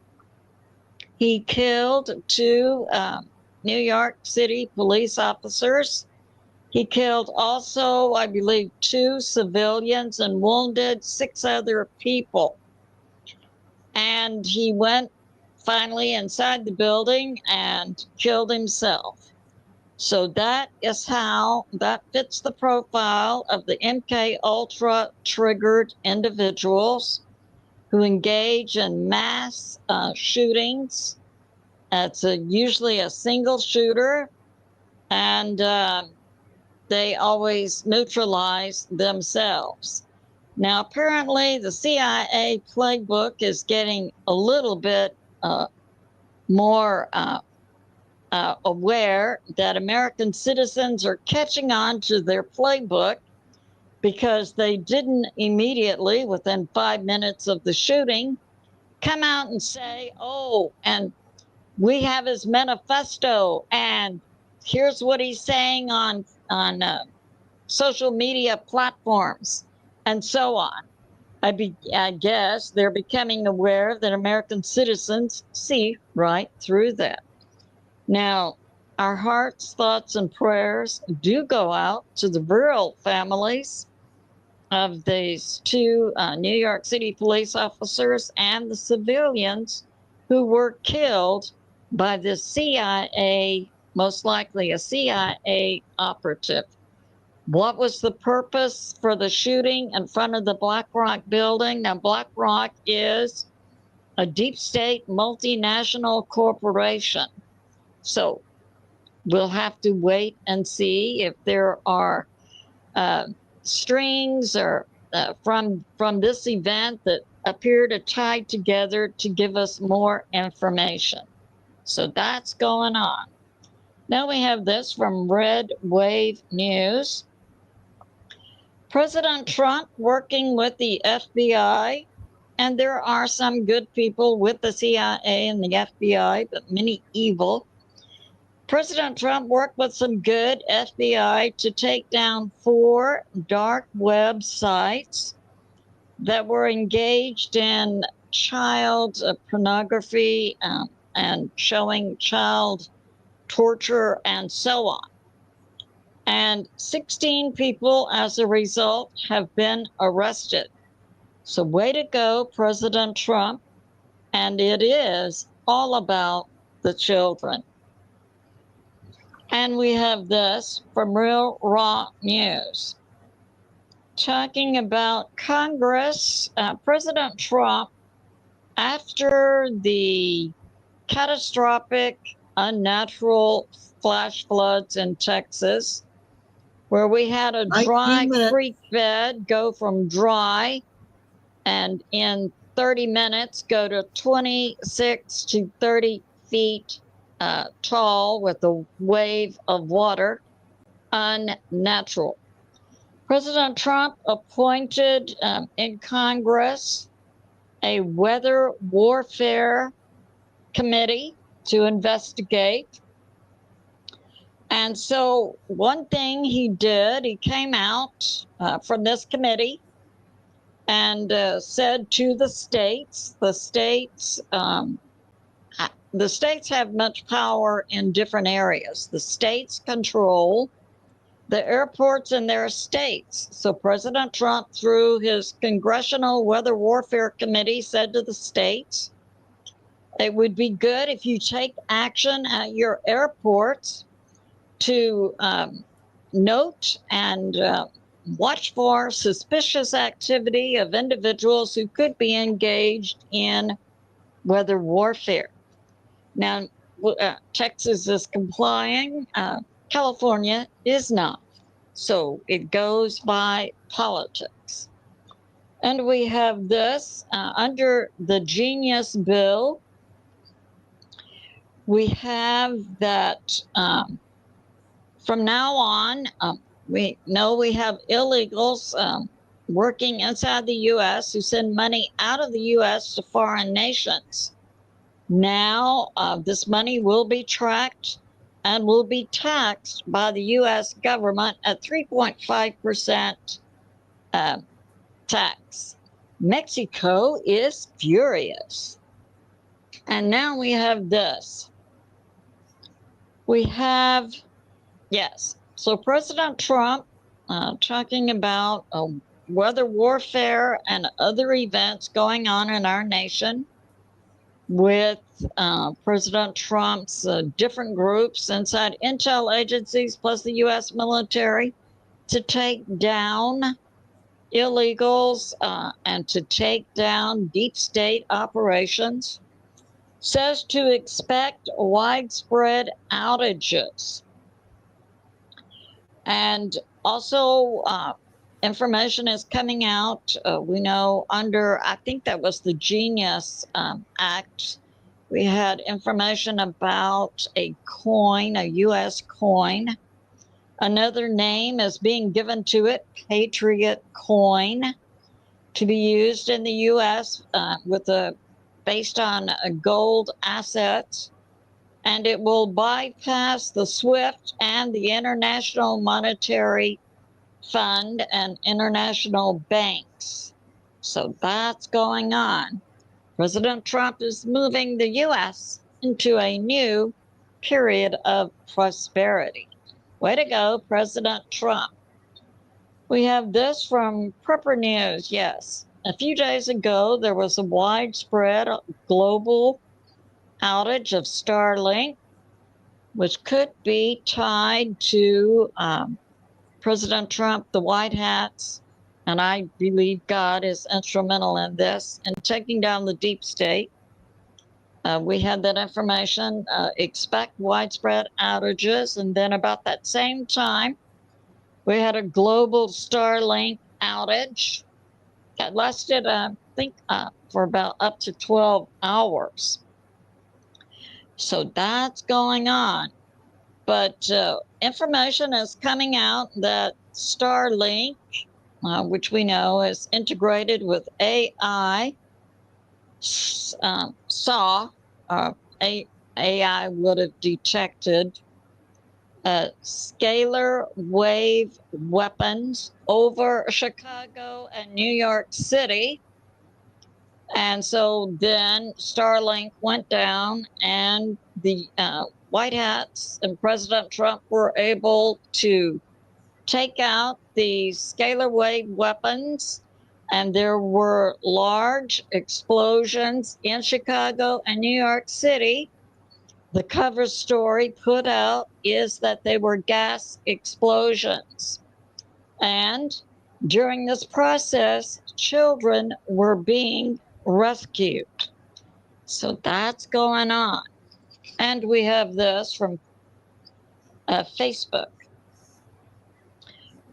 He killed 2 New York City police officers. He killed also, I believe, 2 civilians and wounded 6 other people. And he went finally inside the building and killed himself. So that is how that fits the profile of the MK Ultra triggered individuals who engage in mass shootings. It's usually a single shooter, and they always neutralize themselves. Now, apparently, the CIA playbook is getting a little bit more aware that American citizens are catching on to their playbook, because they didn't immediately, within 5 minutes of the shooting, come out and say, oh, and we have his manifesto, and here's what he's saying on social media platforms, and so on. I guess they're becoming aware that American citizens see right through that. Now, our hearts, thoughts, and prayers do go out to the rural families of these 2 New York City police officers and the civilians who were killed by the CIA, most likely a CIA operative. What was the purpose for the shooting in front of the BlackRock building? Now, BlackRock is a deep state multinational corporation. So we'll have to wait and see if there are strings or from this event that appear to tie together to give us more information. So that's going on. Now we have this from Red Wave News. President Trump working with the FBI, and there are some good people with the CIA and the FBI, but many evil. President Trump worked with some good FBI to take down 4 dark web sites that were engaged in child pornography and showing child torture and so on. And 16 people, as a result, have been arrested. So way to go, President Trump. And it is all about the children. And we have this from Real Raw News. Talking about Congress, President Trump, after the catastrophic, unnatural flash floods in Texas, where we had a dry creek bed go from dry and in 30 minutes go to 26 to 30 feet tall with a wave of water, unnatural. President Trump appointed in Congress a weather warfare committee to investigate. And so one thing he did, he came out from this committee and said to the states have much power in different areas. The states control the airports in their states. So President Trump, through his Congressional Weather Warfare Committee, said to the states, it would be good if you take action at your airports to note and watch for suspicious activity of individuals who could be engaged in weather warfare. Now, Texas is complying. California is not. So it goes by politics. And we have this under the Genius Bill. We have that from now on, we know we have illegals working inside the U.S. who send money out of the U.S. to foreign nations. Now, this money will be tracked and will be taxed by the U.S. government at 3.5% tax. Mexico is furious. And now we have this. We have, yes, so President Trump talking about weather warfare and other events going on in our nation with President Trump's different groups inside intel agencies plus the U.S. military to take down illegals and to take down deep state operations. Says to expect widespread outages. And also information is coming out. We know under, I think that was the Genius Act, we had information about a coin, a U.S. coin. Another name is being given to it, Patriot Coin, to be used in the U.S. Based on gold assets, and it will bypass the SWIFT and the International Monetary Fund and international banks. So that's going on. President Trump is moving the U.S. into a new period of prosperity. Way to go, President Trump. We have this from Prepper News, yes. A few days ago, there was a widespread global outage of Starlink, which could be tied to President Trump, the White Hats, and I believe God is instrumental in this, in taking down the deep state. We had that information, expect widespread outages, and then about that same time, we had a global Starlink outage that lasted, I think, for about up to 12 hours. So that's going on. But information is coming out that Starlink, which we know is integrated with AI, AI would have detected scalar wave weapons over Chicago and New York City. And so then Starlink went down, and the White Hats and President Trump were able to take out the scalar wave weapons, and there were large explosions in Chicago and New York City. The cover story put out is that they were gas explosions. And during this process, children were being rescued. So that's going on. And we have this from Facebook.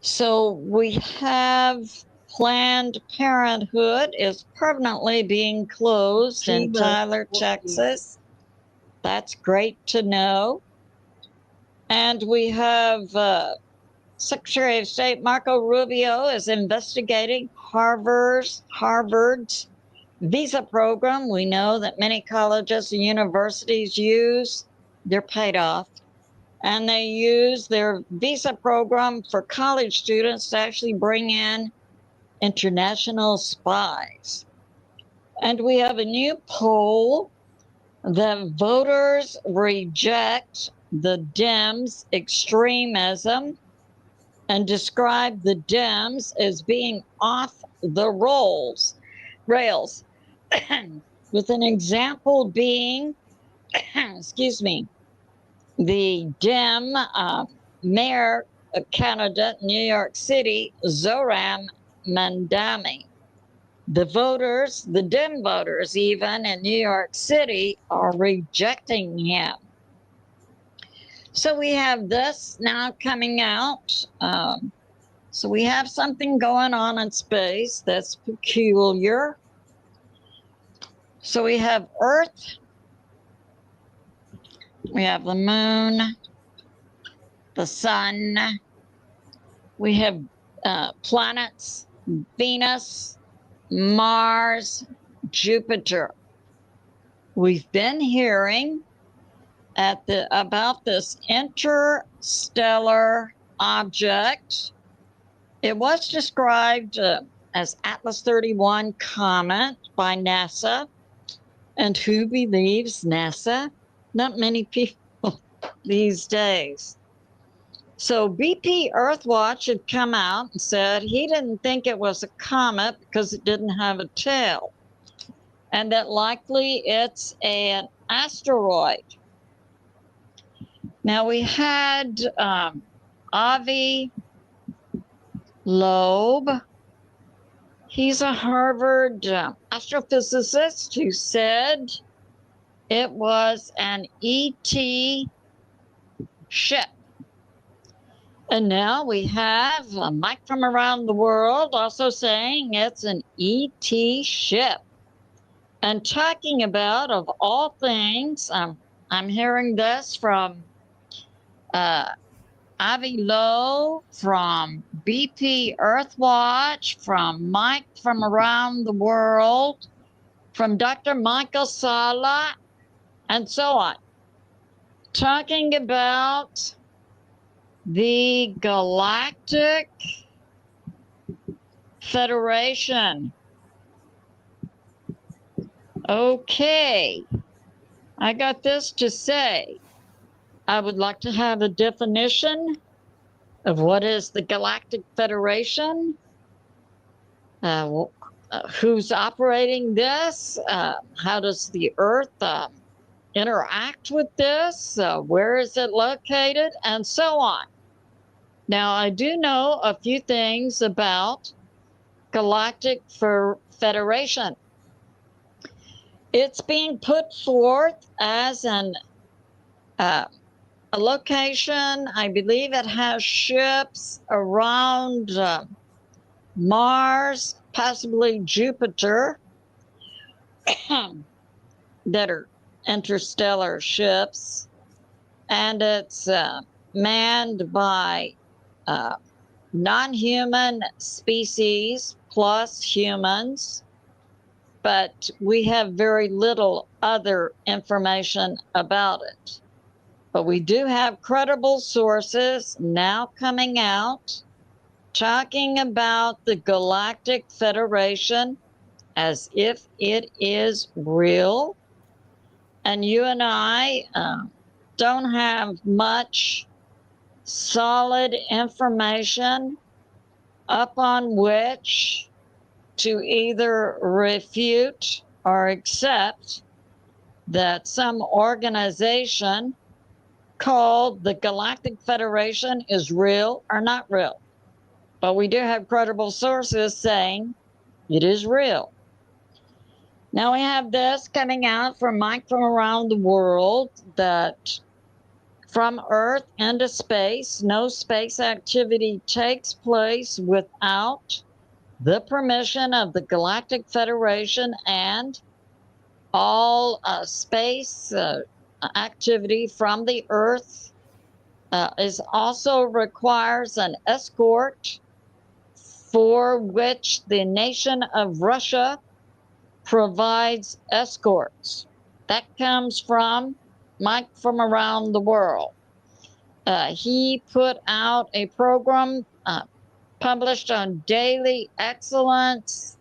So we have Planned Parenthood is permanently being closed in Tyler, Texas. That's great to know. And we have Secretary of State Marco Rubio is investigating Harvard's visa program. We know that many colleges and universities use, they're paid off, and they use their visa program for college students to actually bring in international spies. And we have a new poll that voters reject the Dems' extremism and describe the Dems as being off the rails, with an example being, excuse me, the Dem mayor candidate in New York City, Zohran Mamdani. The voters, the Dem voters even in New York City, are rejecting him. So we have this now coming out. So we have something going on in space that's peculiar. So we have Earth, we have the moon, the sun, we have planets, Venus, Mars, Jupiter. We've been hearing about this interstellar object. It was described as Atlas 31 comet by NASA. And who believes NASA? Not many people these days. So BP Earthwatch had come out and said he didn't think it was a comet because it didn't have a tail, and that likely it's an asteroid. Now we had Avi Loeb. He's a Harvard astrophysicist who said it was an ET ship. And now we have Mike from around the world also saying it's an ET ship. And talking about, of all things, I'm hearing this from Avi Lowe, from BP Earthwatch, from Mike from around the world, from Dr. Michael Sala, and so on, talking about the Galactic Federation. Okay, I got this to say. I would like to have a definition of what is the Galactic Federation, who's operating this, how does the Earth interact with this, where is it located, and so on. Now, I do know a few things about Galactic Federation. It's being put forth as a location. I believe it has ships around Mars, possibly Jupiter, that are interstellar ships. And it's manned by non-human species plus humans, but we have very little other information about it. But we do have credible sources now coming out talking about the Galactic Federation as if it is real. And you and I don't have much solid information upon which to either refute or accept that some organization called the Galactic Federation is real or not real. But we do have credible sources saying it is real. Now we have this coming out from Mike from around the world that from Earth into space, no space activity takes place without the permission of the Galactic Federation, and all space activity from the Earth is also requires an escort, for which the nation of Russia provides escorts. That comes from Mike from around the world. He put out a program published on Daily Excellence,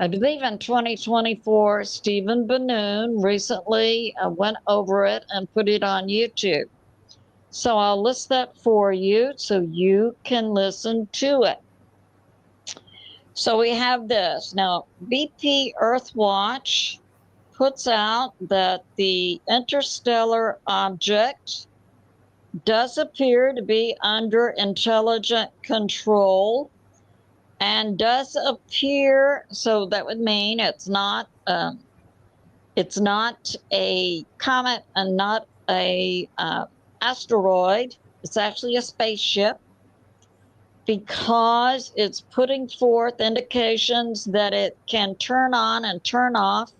I believe in 2024. Stephen Banoon recently went over it and put it on YouTube. So I'll list that for you so you can listen to it. So we have this. Now, BP Earthwatch puts out that the interstellar object does appear to be under intelligent control and does appear, so that would mean it's not a comet and not a asteroid. It's actually a spaceship, because it's putting forth indications that it can turn on and turn off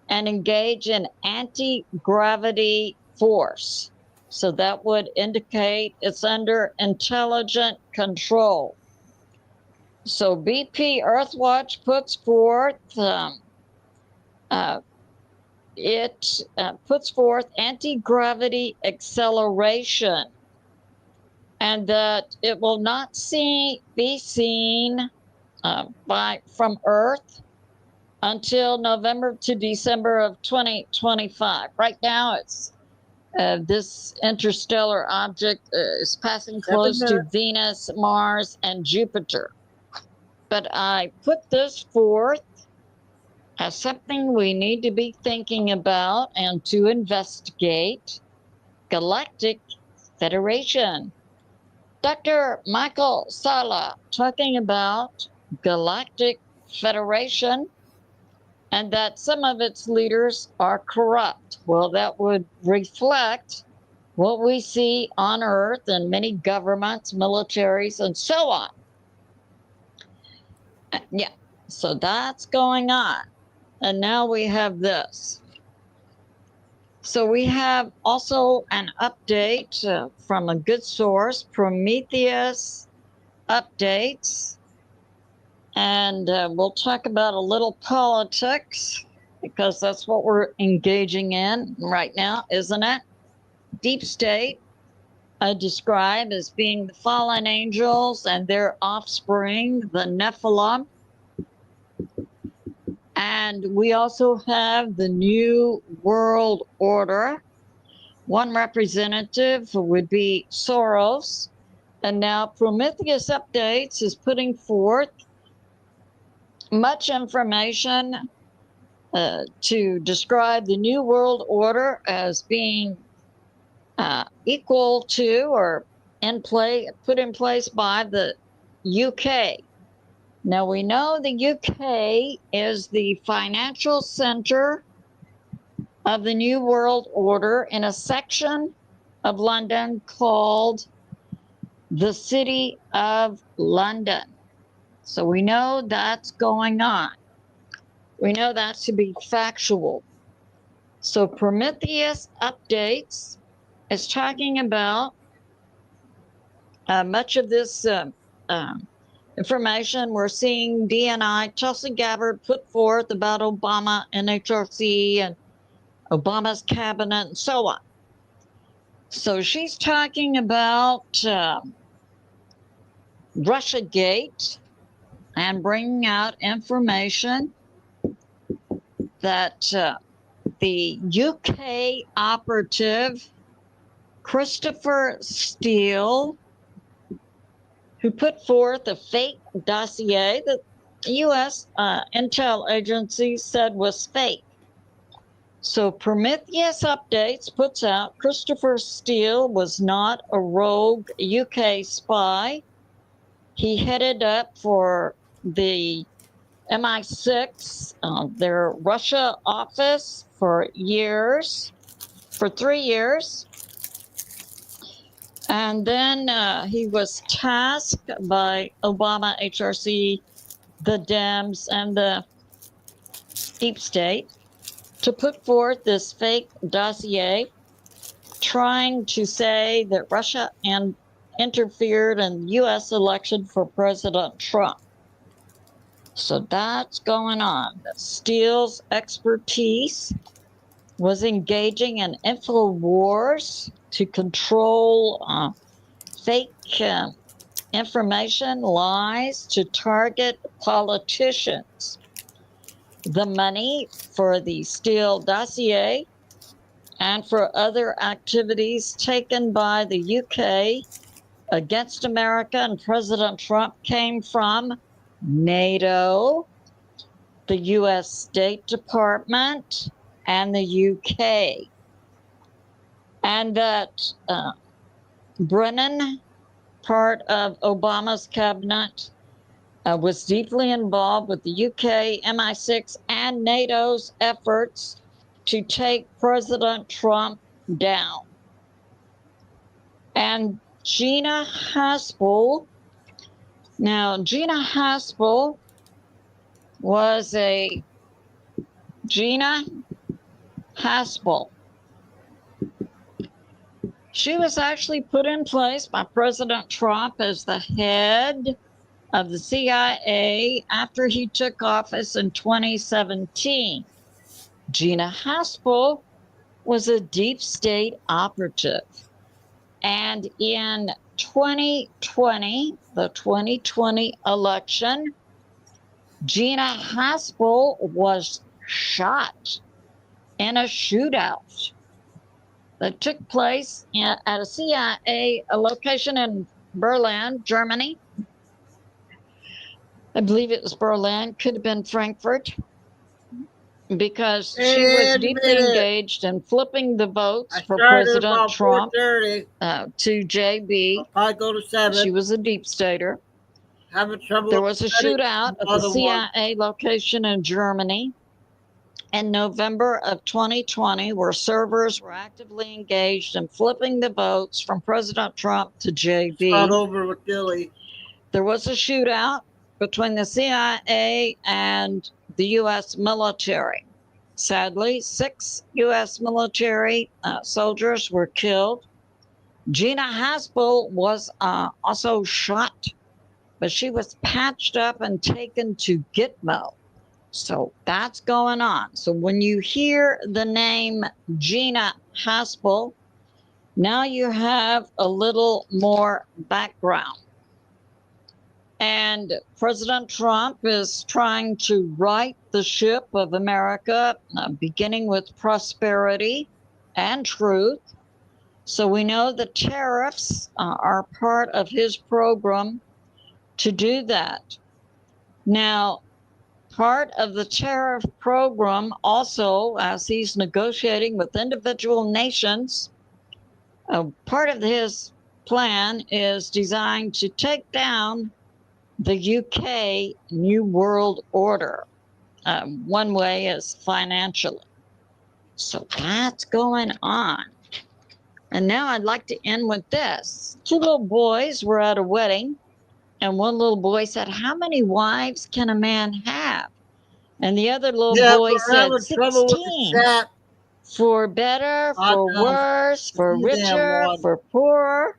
and engage in anti-gravity force. So that would indicate it's under intelligent control. So BP Earthwatch puts forth puts forth anti-gravity acceleration, and that it will not be seen from Earth until November to December of 2025. Right now, it's this interstellar object is passing close to Venus, Mars, and Jupiter. But I put this forth as something we need to be thinking about and to investigate. Galactic Federation. Dr. Michael Sala talking about Galactic Federation and that some of its leaders are corrupt. Well, that would reflect what we see on Earth in many governments, militaries, and so on. Yeah, so that's going on. And now we have this. So we have also an update from a good source, Prometheus Updates. And we'll talk about a little politics, because that's what we're engaging in right now, isn't it? Deep state, I describe as being the fallen angels and their offspring, the Nephilim. And we also have the New World Order. One representative would be Soros. And now Prometheus Updates is putting forth much information to describe the New World Order as being equal to or put in place by the UK. Now we know the UK is the financial center of the New World Order in a section of London called the City of London. So we know that's going on. We know that to be factual. So Prometheus Updates is talking about much of this information. We're seeing DNI, Tulsi Gabbard, put forth about Obama and HRC and Obama's cabinet and so on. So she's talking about Russiagate and bringing out information that the UK operative Christopher Steele, who put forth a fake dossier that the U.S. intel agency said was fake. So Prometheus Updates puts out Christopher Steele was not a rogue UK spy. He headed up for the MI6, their Russia office for 3 years. And then he was tasked by Obama, HRC, the Dems, and the Deep State to put forth this fake dossier trying to say that Russia interfered in the U.S. election for President Trump. So that's going on. Steele's expertise was engaging in info wars to control fake information, lies to target politicians. The money for the Steele dossier and for other activities taken by the UK against America and President Trump came from NATO, the US State Department, and the UK. And that Brennan, part of Obama's cabinet, was deeply involved with the UK, MI6, and NATO's efforts to take President Trump down. And Gina Haspel. Now, Gina Haspel was She was actually put in place by President Trump as the head of the CIA after he took office in 2017. Gina Haspel was a deep state operative. And in 2020, the 2020 election, Gina Haspel was shot in a shootout that took place at a CIA location in Berlin, Germany. I believe it was Berlin, could have been Frankfurt, because she was deeply engaged in flipping the votes for President Trump to JB. I go to 7. She was a deep stater. Having trouble. There was a shootout at the CIA location in Germany in November of 2020, where servers were actively engaged in flipping the votes from President Trump to JB. Start over with Dilly. There was a shootout between the CIA and the U.S. military. Sadly, 6 U.S. military soldiers were killed. Gina Haspel was also shot, but she was patched up and taken to Gitmo. So that's going on. So when you hear the name Gina Haspel, now you have a little more background. And President Trump is trying to right the ship of America, beginning with prosperity and truth. So we know the tariffs are part of his program to do that. Now, part of the tariff program also, as he's negotiating with individual nations, part of his plan is designed to take down the UK New World Order. One way is financially. So that's going on. And now I'd like to end with this. Two little boys were at a wedding, and one little boy said, "How many wives can a man have?" And the other little boy said, 16. For better, for worse, for richer, for poorer,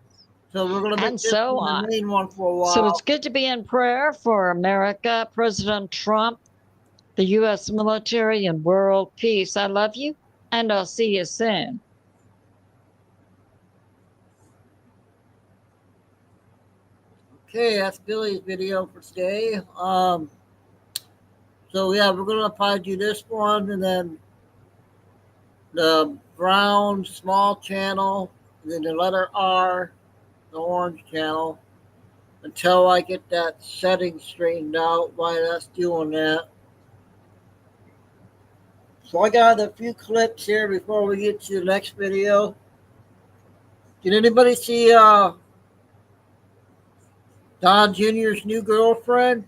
so we're going to and so on. The main one for a while. So it's good to be in prayer for America, President Trump, the U.S. military, and world peace. I love you, and I'll see you soon. Okay, that's Billy's video for today. So yeah, we're gonna probably do this one, and then the brown small channel, and then the letter R, the orange channel, until I get that setting straightened out while that's doing that. So I got a few clips here before we get to the next video. Did anybody see Don Jr.'s new girlfriend?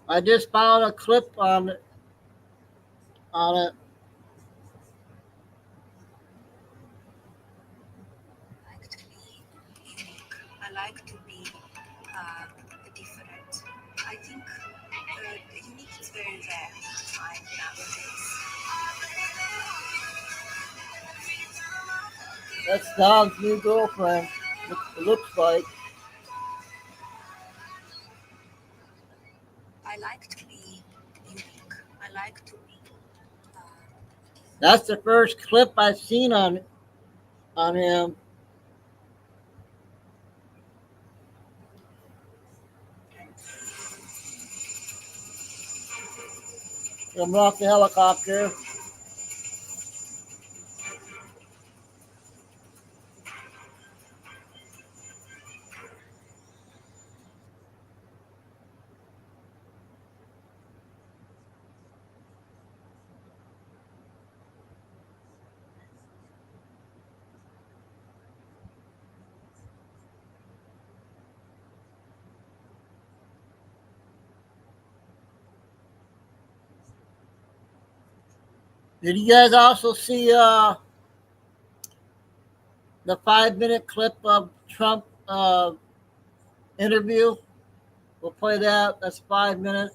I just found a clip on it. I like to be different. I think unique is very rare to find nowadays. That's Don's new girlfriend. It looks like. I like to be unique. I like to be. That's the first clip I've seen on him. Coming off the helicopter. Did you guys also see the 5-minute clip of Trump interview? We'll play that. That's 5 minutes.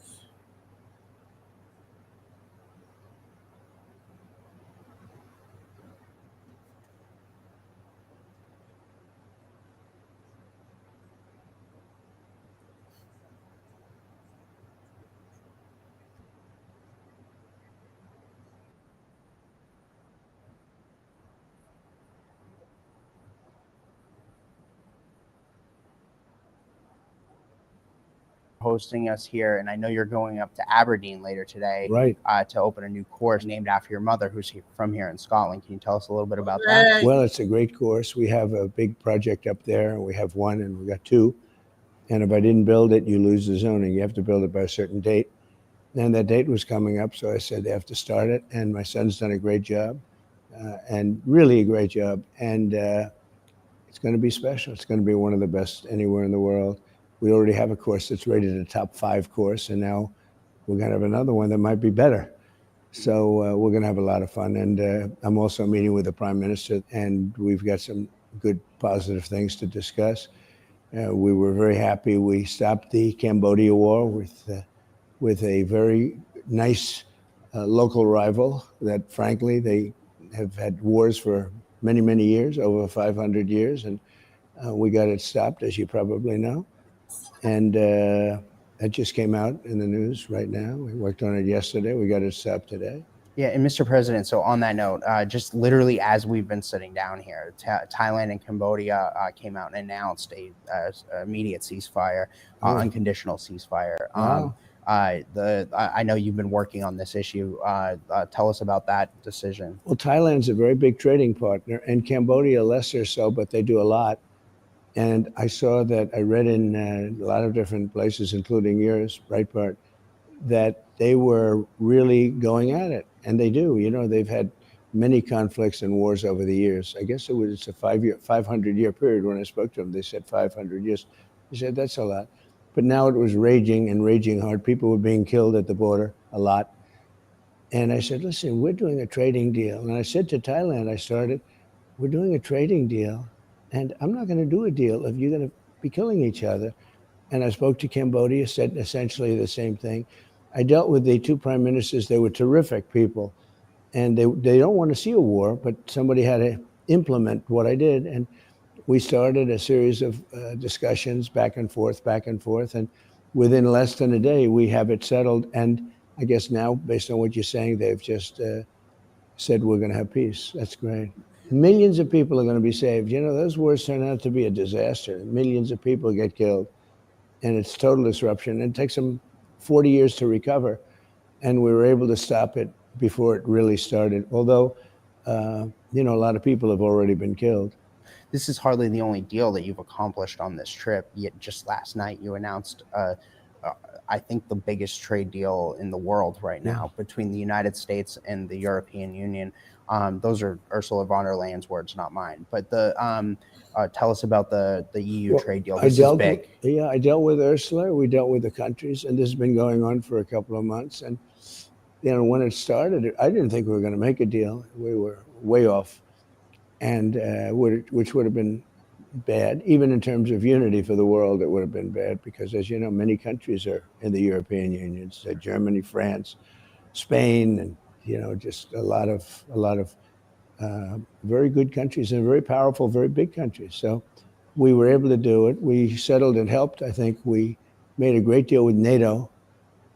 Hosting us here, and I know you're going up to Aberdeen later today, right? To open a new course named after your mother, who's from here in Scotland. Can you tell us a little bit about that? Well, it's a great course. We have a big project up there. We have one, and we got two. And if I didn't build it, you lose the zoning. You have to build it by a certain date. And that date was coming up, so I said they have to start it. And my son's done a great job, and really a great job. And it's going to be special. It's going to be one of the best anywhere in the world. We already have a course that's rated a top 5 course, and now we're going to have another one that might be better. So we're going to have a lot of fun. And I'm also meeting with the Prime Minister, and we've got some good positive things to discuss. We were very happy. We stopped the Cambodia war with a very nice local rival that, frankly, they have had wars for many, many years, over 500 years. And we got it stopped, as you probably know. And that just came out in the news right now. We worked on it yesterday. We got it stopped today. Yeah, and Mr. President, so on that note, just literally as we've been sitting down here, Thailand and Cambodia came out and announced a immediate ceasefire, unconditional ceasefire. Wow. I know you've been working on this issue. Tell us about that decision. Well, Thailand's a very big trading partner, and Cambodia lesser so, but they do a lot. And I saw that, I read in a lot of different places, including yours, Breitbart, that they were really going at it. And they do. You know, they've had many conflicts and wars over the years. I guess it's a 500-year period. When I spoke to them, they said 500 years. He said, that's a lot. But now it was raging and raging hard. People were being killed at the border a lot. And I said, listen, we're doing a trading deal. And I said to Thailand, we're doing a trading deal. And I'm not going to do a deal if you're going to be killing each other. And I spoke to Cambodia, said essentially the same thing. I dealt with the two prime ministers. They were terrific people. And they don't want to see a war, but somebody had to implement what I did. And we started a series of discussions back and forth. And within less than a day, we have it settled. And I guess now, based on what you're saying, they've just said we're going to have peace. That's great. Millions of people are going to be saved. You know, those wars turn out to be a disaster. Millions of people get killed. And it's total disruption. It takes them 40 years to recover. And we were able to stop it before it really started. Although, you know, a lot of people have already been killed. This is hardly the only deal that you've accomplished on this trip. Yet just last night you announced, I think, the biggest trade deal in the world right now between the United States and the European Union. Those are Ursula von der Leyen's words, not mine. But tell us about the EU trade deal. This is big. I dealt with Ursula. We dealt with the countries, and this has been going on for a couple of months. And you know, when it started, I didn't think we were going to make a deal. We were way off, and which would have been bad, even in terms of unity for the world. It would have been bad because, as you know, many countries are in the European Union: so Germany, France, Spain, and you know, just a lot of very good countries and very powerful, very big countries. So we were able to do it. We settled and helped. I think we made a great deal with NATO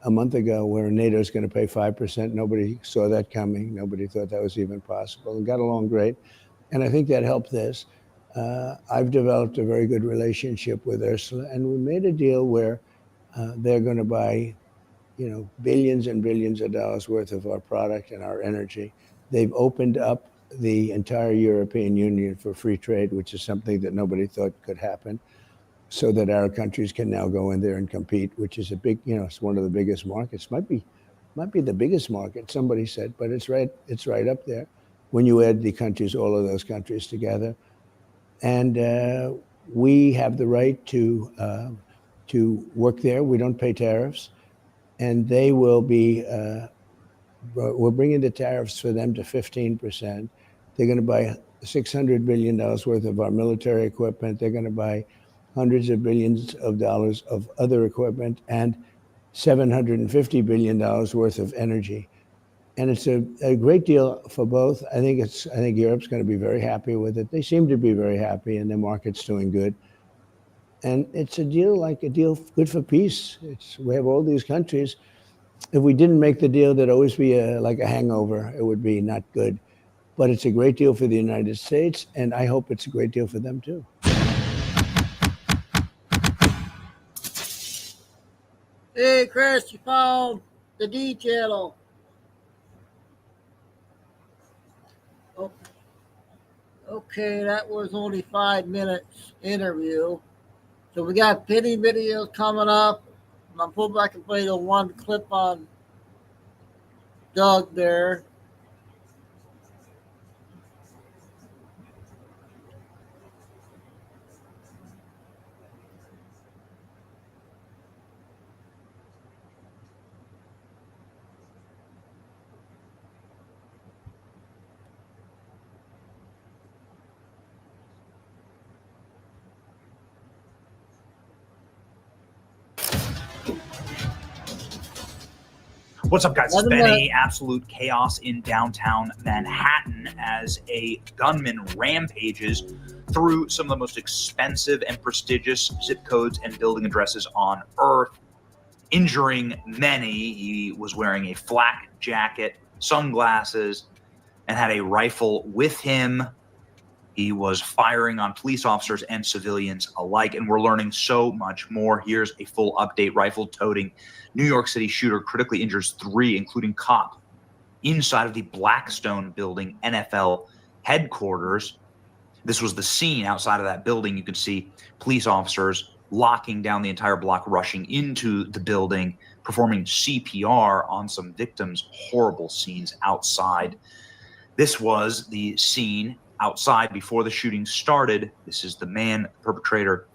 a month ago, where NATO is going to pay 5%. Nobody saw that coming. Nobody thought that was even possible. And got along great. And I think that helped this. I've developed a very good relationship with Ursula, and we made a deal where they're going to buy, you know, billions and billions of dollars worth of our product and our energy. They've opened up the entire European Union for free trade, which is something that nobody thought could happen, so that our countries can now go in there and compete, which is a big, you know, it's one of the biggest markets. Might be the biggest market, somebody said, but it's right up there when you add the countries, all of those countries together. And we have the right to work there. We don't pay tariffs, and they will be. We're bringing the tariffs for them to 15%. They're going to buy $600 billion worth of our military equipment. They're going to buy hundreds of billions of dollars of other equipment and $750 billion worth of energy. And it's a great deal for both. I think Europe's going to be very happy with it. They seem to be very happy, and the market's doing good. And it's a deal good for peace. We have all these countries. If we didn't make the deal, there'd always be like a hangover. It would be not good. But it's a great deal for the United States, and I hope it's a great deal for them too. Hey, Chris, you found the D channel. Okay, that was only 5 minutes interview. So we got pity videos coming up. I'll pull back and play the one clip on Doug there. What's up, guys? It's Benny. Absolute chaos in downtown Manhattan as a gunman rampages through some of the most expensive and prestigious zip codes and building addresses on Earth, injuring many. He was wearing a flak jacket, sunglasses, and had a rifle with him. He was firing on police officers and civilians alike, and we're learning so much more. Here's a full update. Rifle-toting New York City shooter critically injures 3, including cop, inside of the Blackstone building, NFL headquarters. This was the scene outside of that building. You can see police officers locking down the entire block, rushing into the building, performing CPR on some victims. Horrible scenes outside This was the scene outside before the shooting started. This is the man, the perpetrator.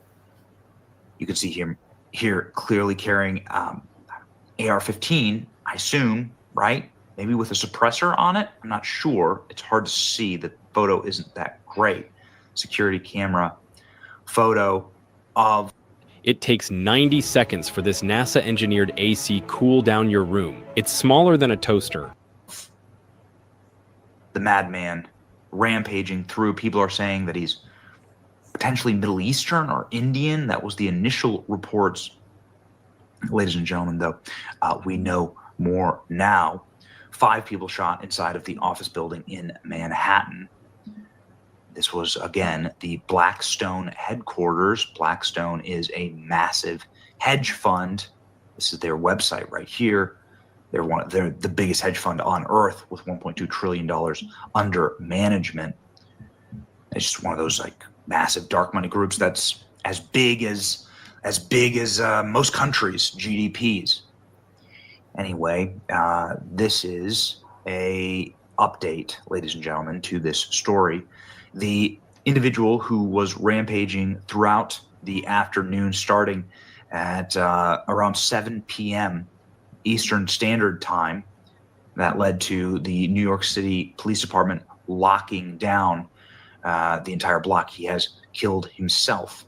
You can see him here clearly carrying AR-15, I assume, right? Maybe with a suppressor on it. I'm not sure. It's hard to see. The photo isn't that great. Security camera photo of. It takes 90 seconds for this NASA-engineered AC cool down your room. It's smaller than a toaster. The madman rampaging through. People are saying that he's potentially Middle Eastern or Indian. That was the initial reports. Ladies and gentlemen, though, we know more now. 5 people shot inside of the office building in Manhattan. This was, again, the Blackstone headquarters. Blackstone is a massive hedge fund. This is their website right here. They're the biggest hedge fund on earth with $1.2 trillion under management. It's just one of those like massive dark money groups that's as big as most countries' GDPs. Anyway, this is a update, ladies and gentlemen, to this story. The individual who was rampaging throughout the afternoon, starting at around 7 p.m. Eastern Standard Time, that led to the New York City Police Department locking down the entire block. He has killed himself.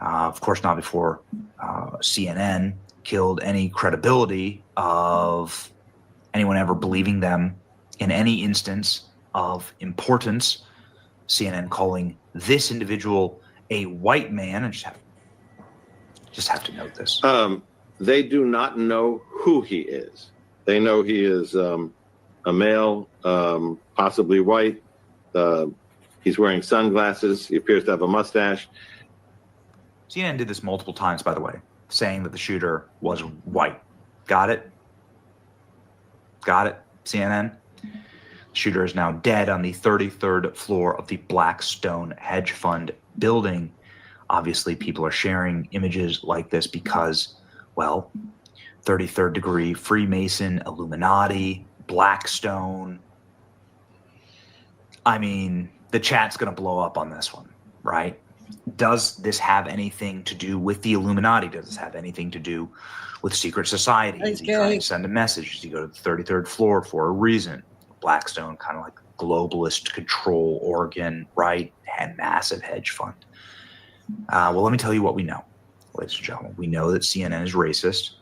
Of course, not before CNN killed any credibility of anyone ever believing them in any instance of importance. CNN calling this individual a white man, and just have to note this. They do not know who he is. They know he is a male, possibly white. He's wearing sunglasses. He appears to have a mustache. CNN did this multiple times, by the way, saying that the shooter was white. Got it? Got it, CNN? The shooter is now dead on the 33rd floor of the Blackstone hedge fund building. Obviously, people are sharing images like this because, well, 33rd degree, Freemason, Illuminati, Blackstone. I mean, the chat's going to blow up on this one, right? Does this have anything to do with the Illuminati? Does this have anything to do with secret society? Is he trying to send a message? Does he go to the 33rd floor for a reason? Blackstone, kind of like globalist control organ, right? And massive hedge fund. Well, let me tell you what we know, ladies and gentlemen. We know that CNN is racist.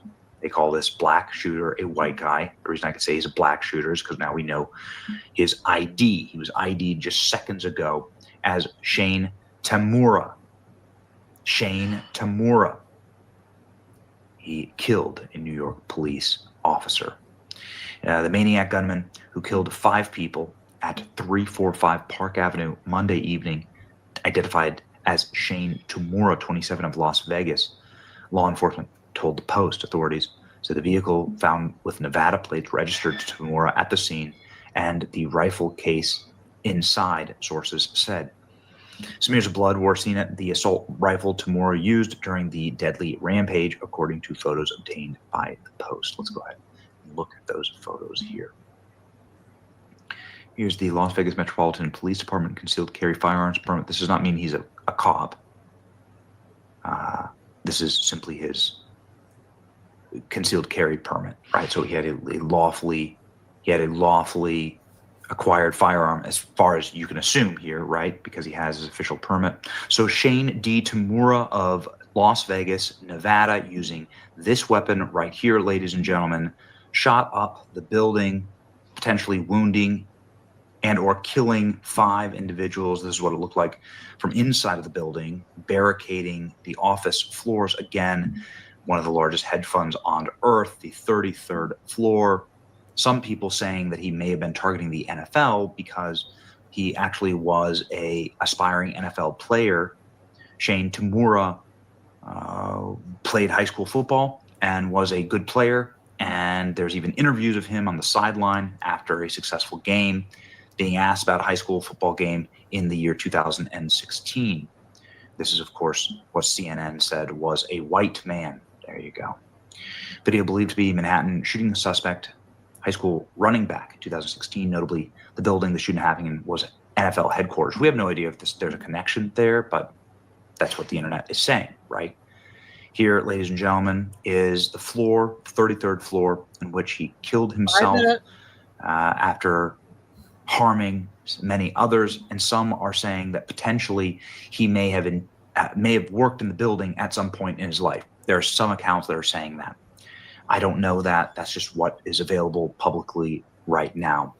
They call this black shooter a white guy. The reason I can say he's a black shooter is because now we know his ID. He was ID'd just seconds ago as Shane Tamura. Shane Tamura. He killed a New York police officer. The maniac gunman who killed 5 people at 345 Park Avenue Monday evening, identified as Shane Tamura, 27, of Las Vegas. Law enforcement told the Post. Authorities said the vehicle found with Nevada plates registered to Tamura at the scene and the rifle case inside, sources said. Smears of blood were seen at the assault rifle Tamura used during the deadly rampage, according to photos obtained by the Post. Let's go ahead and look at those photos here. Here's the Las Vegas Metropolitan Police Department concealed carry firearms permit. This does not mean he's a cop. This is simply his concealed carry permit, right? So he had a lawfully acquired firearm, as far as you can assume here, right? Because he has his official permit. So Shane D. Tamura of Las Vegas, Nevada, using this weapon right here, ladies and gentlemen, shot up the building, potentially wounding and or killing 5 individuals. This is what it looked like from inside of the building, barricading the office floors. Again, one of the largest hedge funds on earth, the 33rd floor. Some people saying that he may have been targeting the NFL because he actually was a aspiring NFL player. Shane Tamura played high school football and was a good player. And there's even interviews of him on the sideline after a successful game, being asked about a high school football game in the year 2016. This is, of course, what CNN said was a white man. There you go. Video believed to be Manhattan shooting the suspect high school running back in 2016. Notably, the building the shooting happened in was NFL headquarters. We have no idea if there's a connection there, but that's what the internet is saying, right? Here, ladies and gentlemen, is the floor, 33rd floor, in which he killed himself after harming many others. And some are saying that potentially he may have worked in the building at some point in his life. There are some accounts that are saying that. I don't know that. That's just what is available publicly right now.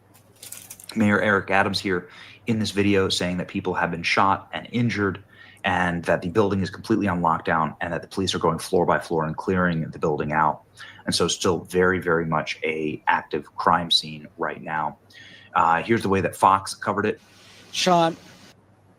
Mayor Eric Adams here in this video saying that people have been shot and injured, and that the building is completely on lockdown, and that the police are going floor by floor and clearing the building out. And so still very, very much a active crime scene right now. Here's the way that Fox covered it. Sean.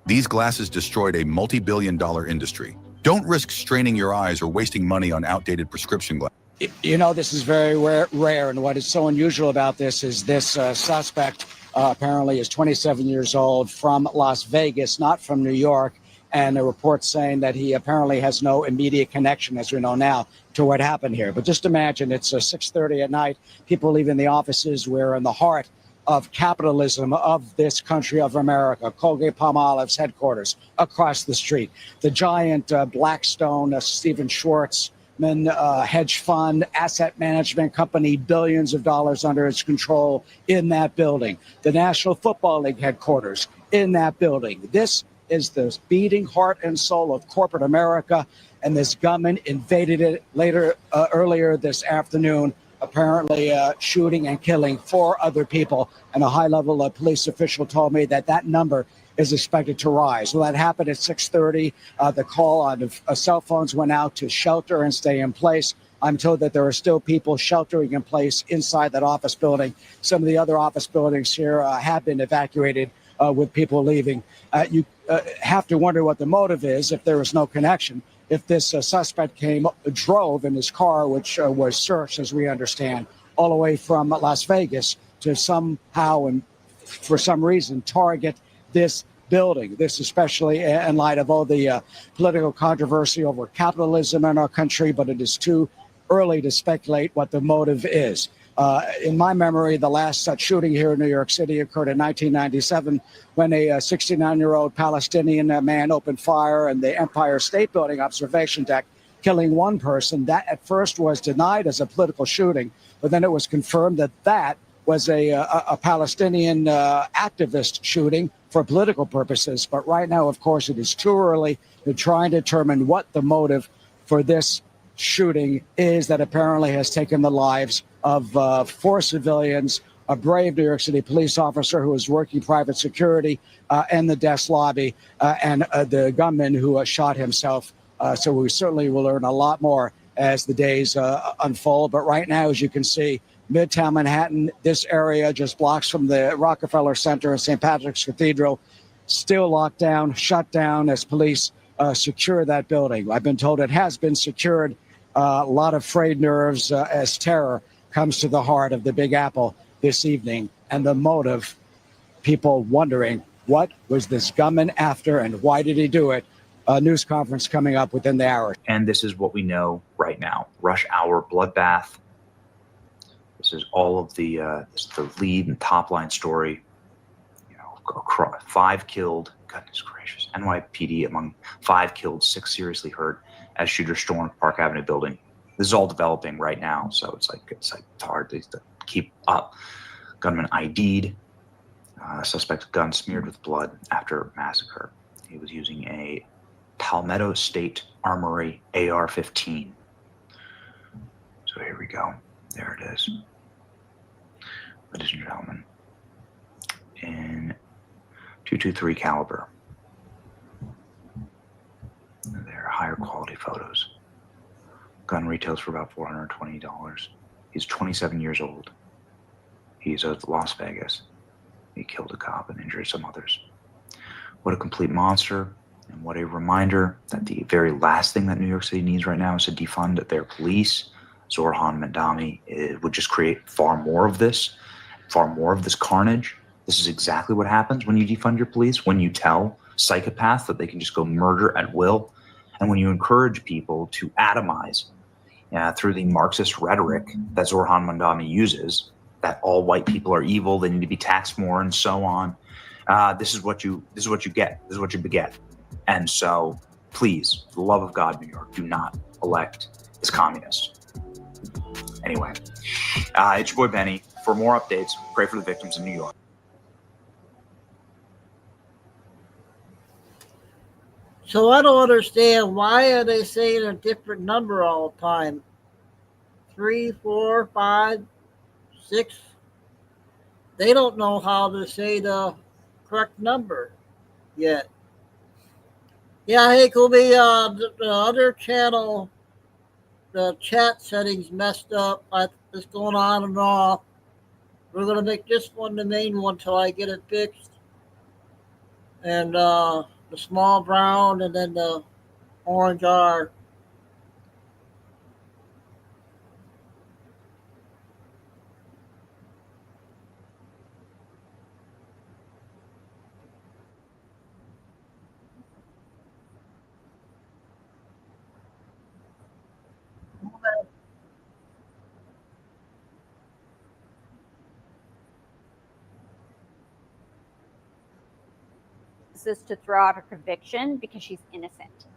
These glasses destroyed a multi-billion-dollar industry. Don't risk straining your eyes or wasting money on outdated prescription glasses. You know, this is very rare, and what is so unusual about this is this suspect apparently is 27 years old, from Las Vegas, not from New York, and a report saying that he apparently has no immediate connection, as we know now, to what happened here. But just imagine, it's 6:30 at night, people leaving the offices. We're in the heart of capitalism of this country of America. Colgate-Palmolive's headquarters across the street. The giant Blackstone, Stephen Schwartzman hedge fund, asset management company, billions of dollars under its control in that building. The National Football League headquarters in that building. This is the beating heart and soul of corporate America, and this gunman invaded it earlier this afternoon, apparently shooting and killing 4 other people. And a high-level police official told me that that number is expected to rise. Well, that happened at 6:30. The call on cell phones went out to shelter and stay in place. I'm told that there are still people sheltering in place inside that office building. Some of the other office buildings here have been evacuated with people leaving. You have to wonder what the motive is if there is no connection. If this suspect drove in his car, which was searched, as we understand, all the way from Las Vegas to somehow and for some reason target this building, this especially in light of all the political controversy over capitalism in our country, but it is too early to speculate what the motive is. In my memory, the last such shooting here in New York City occurred in 1997 when a 69-year-old Palestinian man opened fire in the Empire State Building observation deck, killing 1 person. That at first was denied as a political shooting, but then it was confirmed that that was a Palestinian activist shooting for political purposes. But right now, of course, it is too early to try and determine what the motive for this shooting is that apparently has taken the lives of 4 civilians, a brave New York City police officer who was working private security in the desk lobby, and the gunman who shot himself. So we certainly will learn a lot more as the days unfold. But right now, as you can see, Midtown Manhattan, this area just blocks from the Rockefeller Center and St. Patrick's Cathedral, still locked down, shut down as police secure that building. I've been told it has been secured. A lot of frayed nerves as terror comes to the heart of the Big Apple this evening. And the motive, people wondering, what was this gunman after and why did he do it? A news conference coming up within the hour. And this is what we know right now. Rush hour bloodbath. This is all of the lead and top line story. 5 killed. Goodness gracious. NYPD among 5 killed, 6 seriously hurt as shooters stormed Park Avenue building. This is all developing right now, so it's hard to keep up. Gunman ID'd. Suspect's gun smeared with blood after massacre. He was using a Palmetto State Armory AR-15. So here we go. There it is. Ladies and gentlemen, in .223 caliber. They're higher quality photos. Gun retails for about $420. He's 27 years old. He's at Las Vegas. He killed a cop and injured some others. What a complete monster, and what a reminder that the very last thing that New York City needs right now is to defund their police. Zorhan Mandami would just create far more of this carnage. This is exactly what happens when you defund your police, when you tell psychopaths that they can just go murder at will, and when you encourage people to atomize through the Marxist rhetoric that Zorhan Mandami uses, that all white people are evil, they need to be taxed more, and so on. This is what you get. This is what you beget. And so, please, for the love of God, New York, do not elect this communist. Anyway, it's your boy Benny. For more updates, pray for the victims in New York. So I don't understand, why are they saying a different number all the time? 3, 4, 5, 6. They don't know how to say the correct number yet. Yeah, hey, Kobe, the other channel, the chat settings messed up. It's going on and off. We're going to make this one the main one till I get it fixed. And the small brown and then the orange R. To throw out her conviction because she's innocent.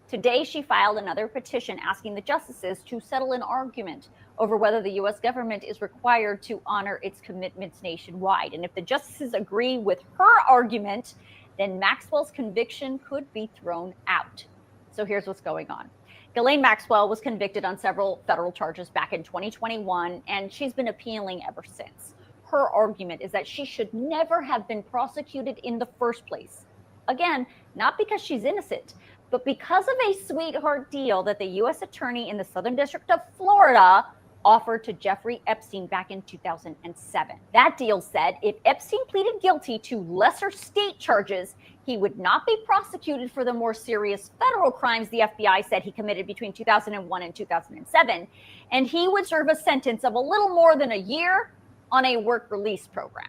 Today, she filed another petition asking the justices to settle an argument over whether the U.S. government is required to honor its commitments nationwide. And if the justices agree with her argument, then Maxwell's conviction could be thrown out. So here's what's going on. Ghislaine Maxwell was convicted on several federal charges back in 2021, and she's been appealing ever since. Her argument is that she should never have been prosecuted in the first place. Again, not because she's innocent, but because of a sweetheart deal that the U.S. attorney in the Southern District of Florida offered to Jeffrey Epstein back in 2007. That deal said if Epstein pleaded guilty to lesser state charges, he would not be prosecuted for the more serious federal crimes the FBI said he committed between 2001 and 2007, and he would serve a sentence of a little more than a year on a work release program.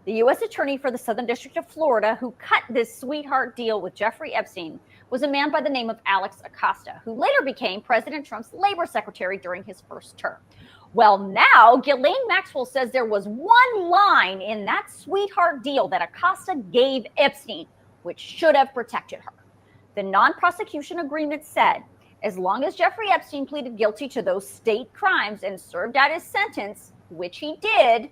The U.S. attorney for the Southern District of Florida who cut this sweetheart deal with Jeffrey Epstein was a man by the name of Alex Acosta, who later became President Trump's labor secretary during his first term. Well, now Ghislaine Maxwell says there was one line in that sweetheart deal that Acosta gave Epstein, which should have protected her. The non-prosecution agreement said, as long as Jeffrey Epstein pleaded guilty to those state crimes and served out his sentence, which he did,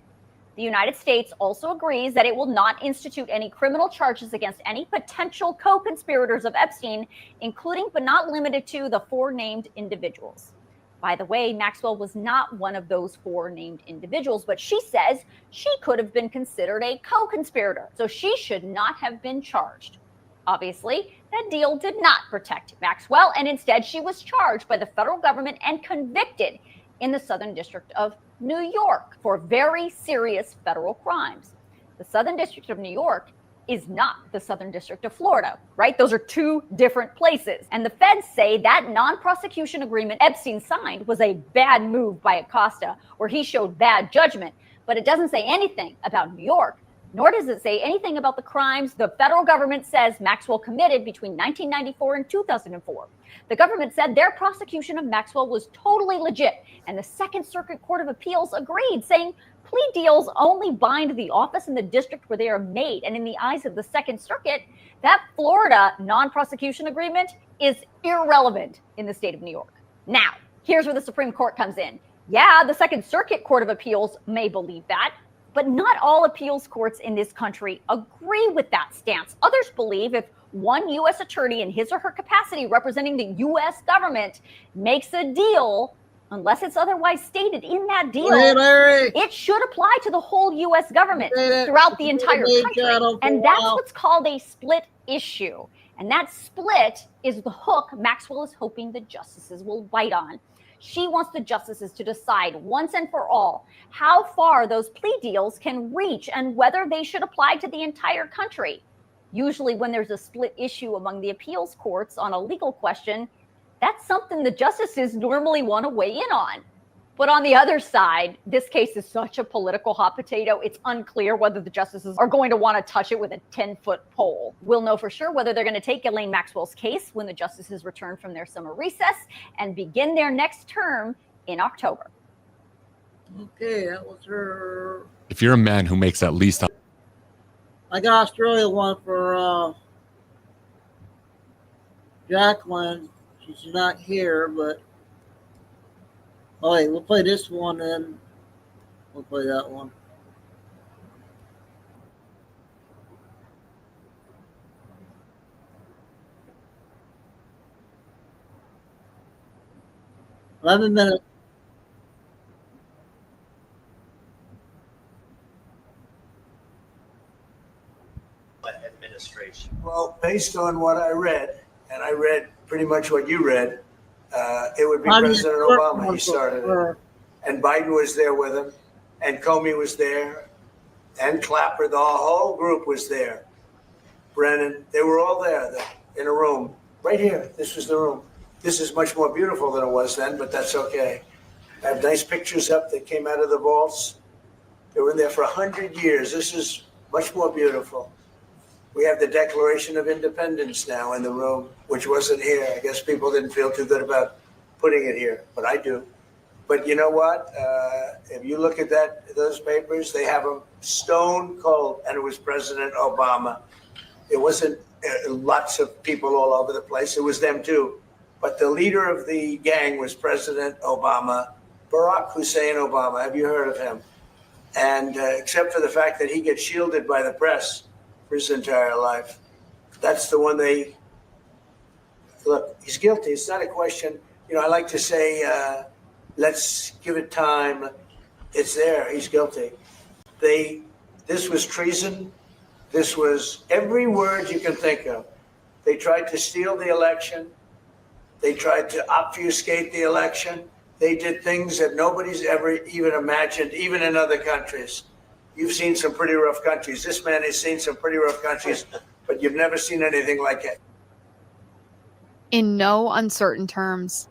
the United States also agrees that it will not institute any criminal charges against any potential co-conspirators of Epstein, including but not limited to the 4 named individuals. By the way, Maxwell was not one of those 4 named individuals, but she says she could have been considered a co-conspirator, so she should not have been charged. Obviously, that deal did not protect Maxwell, and instead she was charged by the federal government and convicted in the Southern District of New York for very serious federal crimes. The Southern District of New York is not the Southern District of Florida, right? Those are 2 different places. And the feds say that non-prosecution agreement Epstein signed was a bad move by Acosta, where he showed bad judgment. But it doesn't say anything about New York, nor does it say anything about the crimes the federal government says Maxwell committed between 1994 and 2004. The government said their prosecution of Maxwell was totally legit, and the Second Circuit Court of Appeals agreed, saying plea deals only bind the office and the district where they are made. And in the eyes of the Second Circuit, that Florida non-prosecution agreement is irrelevant in the state of New York. Now, here's where the Supreme Court comes in. Yeah, the Second Circuit Court of Appeals may believe that, but not all appeals courts in this country agree with that stance. Others believe if one U.S. attorney in his or her capacity representing the U.S. government makes a deal, unless it's otherwise stated in that deal, it should apply to the whole U.S. government throughout the entire country. And that's what's called a split issue. And that split is the hook Maxwell is hoping the justices will bite on. She wants the justices to decide once and for all how far those plea deals can reach and whether they should apply to the entire country. Usually when there's a split issue among the appeals courts on a legal question, that's something the justices normally want to weigh in on. But on the other side, this case is such a political hot potato, it's unclear whether the justices are going to want to touch it with a 10-foot pole. We'll know for sure whether they're going to take Ghislaine Maxwell's case when the justices return from their summer recess and begin their next term in October. Okay, that was her. If you're a man who makes at least I got Australia one for Jacqueline. She's not here, but oh wait, we'll play this one and we'll play that one. $11 minutes. Administration. Well, based on what I read, and I read pretty much what you read, it would be President Obama. He started it. And Biden was there with him, and Comey was there, and Clapper, the whole group was there. Brennan, they were all there in a room. Right here, this was the room. This is much more beautiful than it was then, but that's okay. I have nice pictures up that came out of the vaults. They were in there for 100 years. This is much more beautiful. We have the Declaration of Independence now in the room, which wasn't here. I guess people didn't feel too good about putting it here, but I do. But you know what? If you look at those papers, they have them stone cold, and it was President Obama. It wasn't lots of people all over the place. It was them too. But the leader of the gang was President Obama, Barack Hussein Obama. Have you heard of him? And except for the fact that he gets shielded by the press for his entire life, that's the one they look. He's guilty. It's not a question. You know, I like to say, let's give it time. It's there. He's guilty. This was treason. This was every word you can think of. They tried to steal the election. They tried to obfuscate the election. They did things that nobody's ever even imagined, even in other countries. You've seen some pretty rough countries. This man has seen some pretty rough countries, but you've never seen anything like it. In no uncertain terms,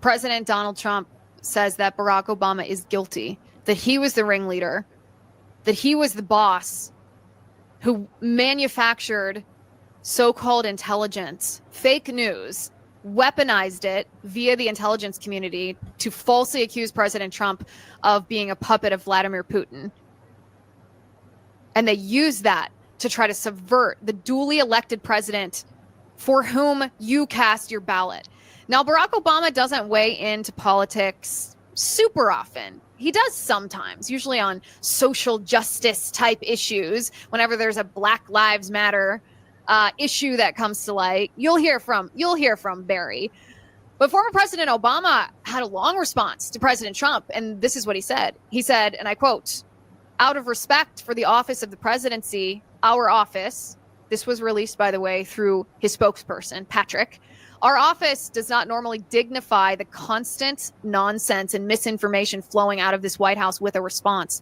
President Donald Trump says that Barack Obama is guilty, that he was the ringleader, that he was the boss who manufactured so-called intelligence, fake news, weaponized it via the intelligence community to falsely accuse President Trump of being a puppet of Vladimir Putin. And they used that to try to subvert the duly elected president for whom you cast your ballot. Now, Barack Obama doesn't weigh into politics super often. He does sometimes, usually on social justice type issues. Whenever there's a Black Lives Matter issue that comes to light, you'll hear from Barry. But former President Obama had a long response to President Trump, and this is what he said. He said, and I quote, "Out of respect for the office of the presidency, our office," this was released, by the way, through his spokesperson, Patrick, "our office does not normally dignify the constant nonsense and misinformation flowing out of this White House with a response.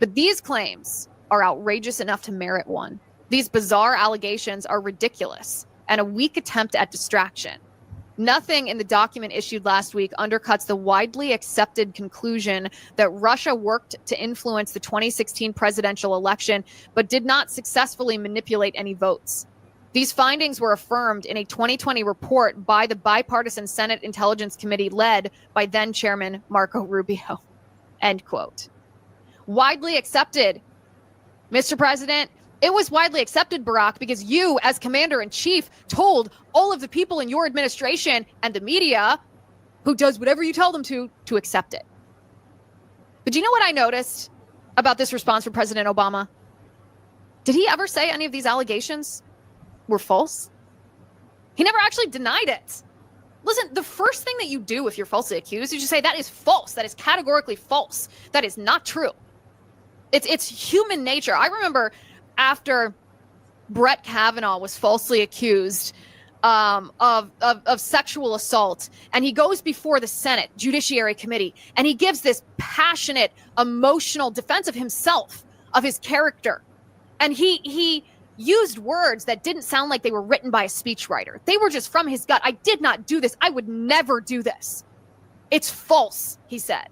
But these claims are outrageous enough to merit one. These bizarre allegations are ridiculous and a weak attempt at distraction. Nothing in the document issued last week undercuts the widely accepted conclusion that Russia worked to influence the 2016 presidential election, but did not successfully manipulate any votes. These findings were affirmed in a 2020 report by the bipartisan Senate Intelligence Committee led by then Chairman Marco Rubio." End quote. Widely accepted, Mr. President. It was widely accepted, Barack, because you, as commander-in-chief, told all of the people in your administration and the media, who does whatever you tell them to accept it. But do you know what I noticed about this response from President Obama? Did he ever say any of these allegations were false? He never actually denied it. Listen, the first thing that you do if you're falsely accused is you say that is false. That is categorically false. That is not true. It's human nature. I remember after Brett Kavanaugh was falsely accused of sexual assault, and he goes before the Senate Judiciary Committee, and he gives this passionate, emotional defense of himself, of his character. And he used words that didn't sound like they were written by a speechwriter. They were just from his gut. "I did not do this. I would never do this. It's false," he said.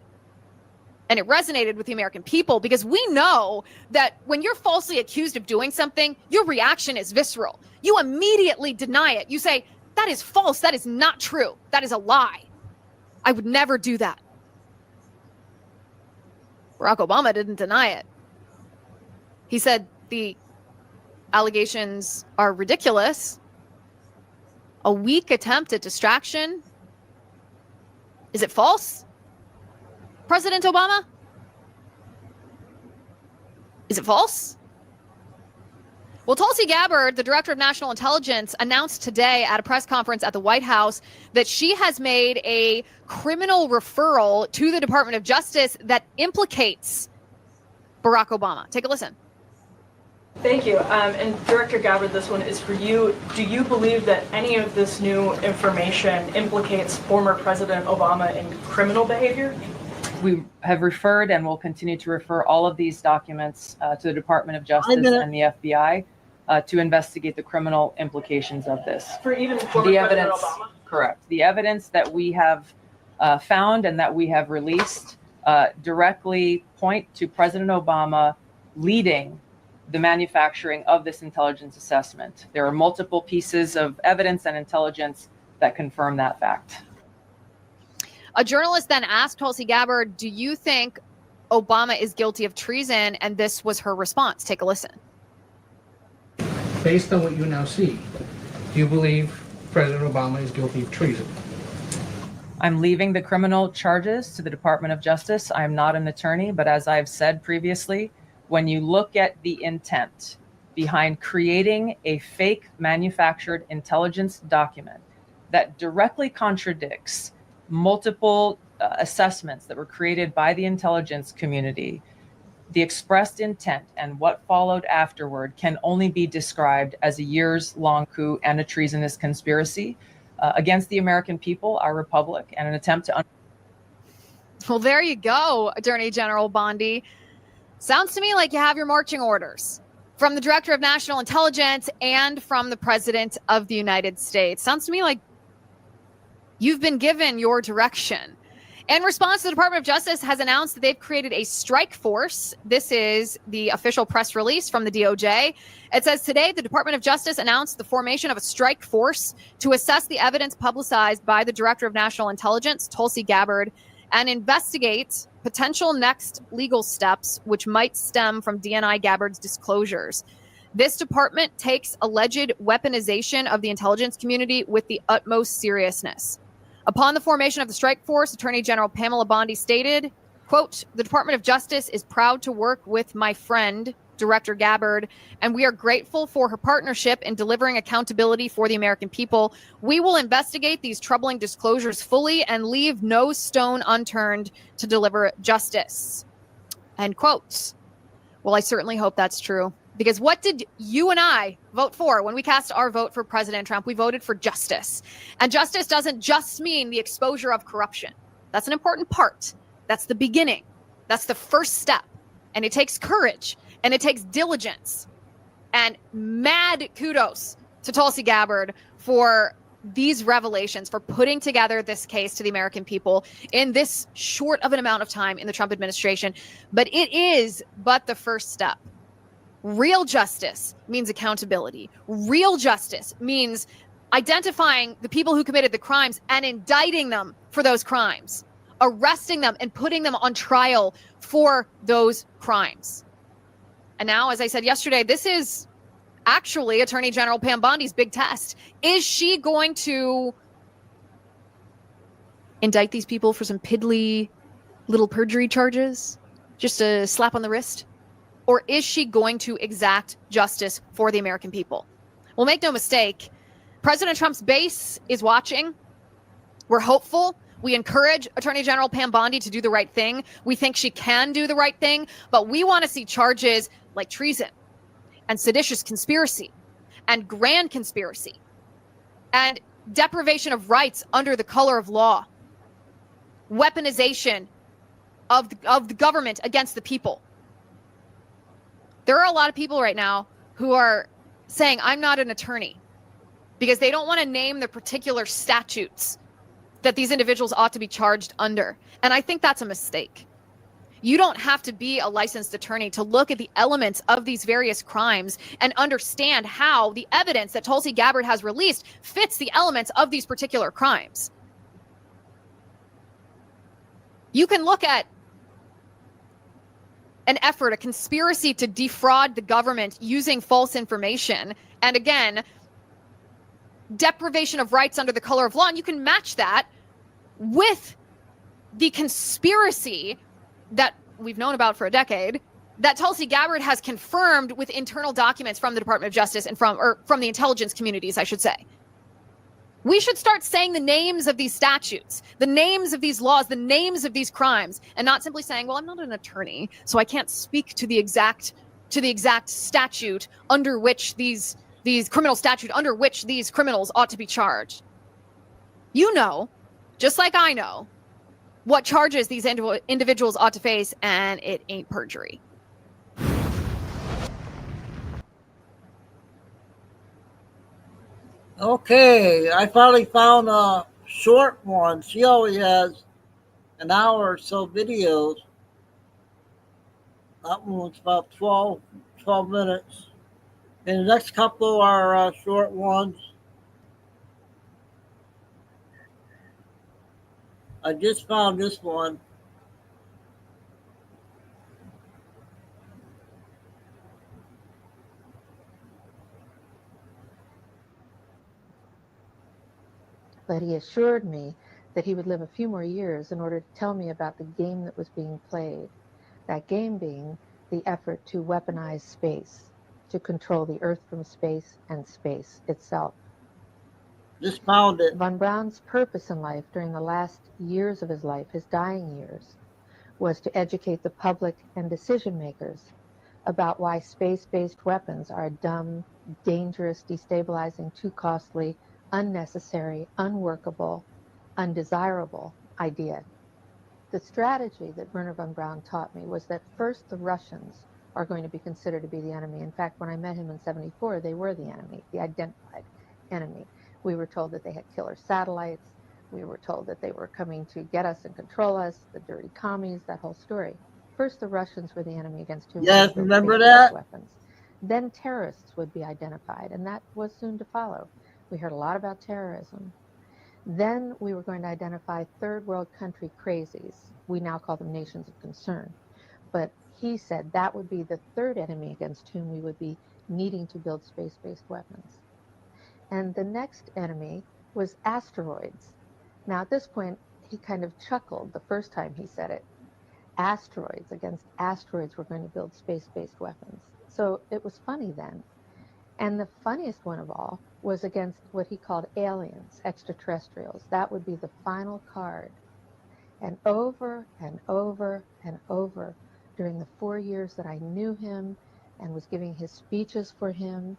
And it resonated with the American people because we know that when you're falsely accused of doing something, your reaction is visceral. You immediately deny it. You say, "That is false. That is not true. That is a lie. I would never do that." Barack Obama didn't deny it. He said the allegations are ridiculous. A weak attempt at distraction. Is it false? President Obama? Is it false? Well, Tulsi Gabbard, the director of national intelligence, announced today at a press conference at the White House that she has made a criminal referral to the Department of Justice that implicates Barack Obama. Take a listen. Thank you. And Director Gabbard, this one is for you. Do you believe that any of this new information implicates former President Obama in criminal behavior? We have referred and will continue to refer all of these documents to the Department of Justice and the FBI to investigate the criminal implications of this. For even former The President evidence, Obama? correct. The evidence that we have found and that we have released directly point to President Obama leading the manufacturing of this intelligence assessment. There are multiple pieces of evidence and intelligence that confirm that fact. A journalist then asked Tulsi Gabbard, do you think Obama is guilty of treason? And this was her response. Take a listen. Based on what you now see, do you believe President Obama is guilty of treason? I'm leaving the criminal charges to the Department of Justice. I'm not an attorney, but as I've said previously, when you look at the intent behind creating a fake manufactured intelligence document that directly contradicts multiple assessments that were created by the intelligence community, the expressed intent and what followed afterward can only be described as a years-long coup and a treasonous conspiracy against the American people, our republic, and an attempt to... Well, there you go, Attorney General Bondi. Sounds to me like you have your marching orders from the Director of National Intelligence and from the President of the United States. Sounds to me like you've been given your direction. In response, the Department of Justice has announced that they've created a strike force. This is the official press release from the DOJ. It says today the Department of Justice announced the formation of a strike force to assess the evidence publicized by the Director of National Intelligence, Tulsi Gabbard, and investigate potential next legal steps which might stem from DNI Gabbard's disclosures. This department takes alleged weaponization of the intelligence community with the utmost seriousness. Upon the formation of the strike force, Attorney General Pamela Bondi stated, quote, the Department of Justice is proud to work with my friend, Director Gabbard, and we are grateful for her partnership in delivering accountability for the American people. We will investigate these troubling disclosures fully and leave no stone unturned to deliver justice. End quote. Well, I certainly hope that's true. Because what did you and I vote for when we cast our vote for President Trump? We voted for justice. And justice doesn't just mean the exposure of corruption. That's an important part. That's the beginning. That's the first step. And it takes courage and it takes diligence. And mad kudos to Tulsi Gabbard for these revelations, for putting together this case to the American people in this short of an amount of time in the Trump administration. But it is but the first step. Real justice means accountability. Real justice means identifying the people who committed the crimes and indicting them for those crimes, arresting them and putting them on trial for those crimes. And now, as I said yesterday, this is actually Attorney General Pam Bondi's big test. Is she going to indict these people for some piddly little perjury charges? Just a slap on the wrist? Or is she going to exact justice for the American people? Well, make no mistake, President Trump's base is watching. We're hopeful. We encourage Attorney General Pam Bondi to do the right thing. We think she can do the right thing, but we want to see charges like treason and seditious conspiracy and grand conspiracy and deprivation of rights under the color of law, weaponization of the government against the people. There are a lot of people right now who are saying, I'm not an attorney, because they don't want to name the particular statutes that these individuals ought to be charged under. And I think that's a mistake. You don't have to be a licensed attorney to look at the elements of these various crimes and understand how the evidence that Tulsi Gabbard has released fits the elements of these particular crimes. You can look at an effort, a conspiracy to defraud the government using false information. And again, deprivation of rights under the color of law. And you can match that with the conspiracy that we've known about for a decade that Tulsi Gabbard has confirmed with internal documents from the Department of Justice and from the intelligence communities, I should say. We should start saying the names of these statutes, the names of these laws, the names of these crimes, and not simply saying, well, I'm not an attorney, so I can't speak to the exact statute under which these criminal statute under which these criminals ought to be charged. You know, just like I know, what charges these individuals ought to face, and it ain't perjury. Okay, I finally found a short one. She always has an hour or so videos. That one was about 12 minutes. And the next couple are short ones. I just found this one. But he assured me that he would live a few more years in order to tell me about the game that was being played. That game being the effort to weaponize space, to control the Earth from space and space itself. Just found it. Von Braun's purpose in life during the last years of his life, his dying years, was to educate the public and decision makers about why space-based weapons are a dumb, dangerous, destabilizing, too costly, unnecessary, unworkable, undesirable idea. The strategy that Werner von Braun taught me was that first the Russians are going to be considered to be the enemy. In fact, when I met him in '74, they were the enemy, the identified enemy. We were told that they had killer satellites. We were told that they were coming to get us and control us, the dirty commies, that whole story. First, the Russians were the enemy against whom we would build remember space-based that? weapons. Then terrorists would be identified, and that was soon to follow. We heard a lot about terrorism. Then we were going to identify third world country crazies. We now call them nations of concern. But he said that would be the third enemy against whom we would be needing to build space-based weapons. And the next enemy was asteroids. Now, at this point, he kind of chuckled the first time he said it. Asteroids, against asteroids, we're going to build space-based weapons. So it was funny then. And the funniest one of all was against what he called aliens, extraterrestrials. That would be the final card. And over and over and over during the 4 years that I knew him and was giving his speeches for him,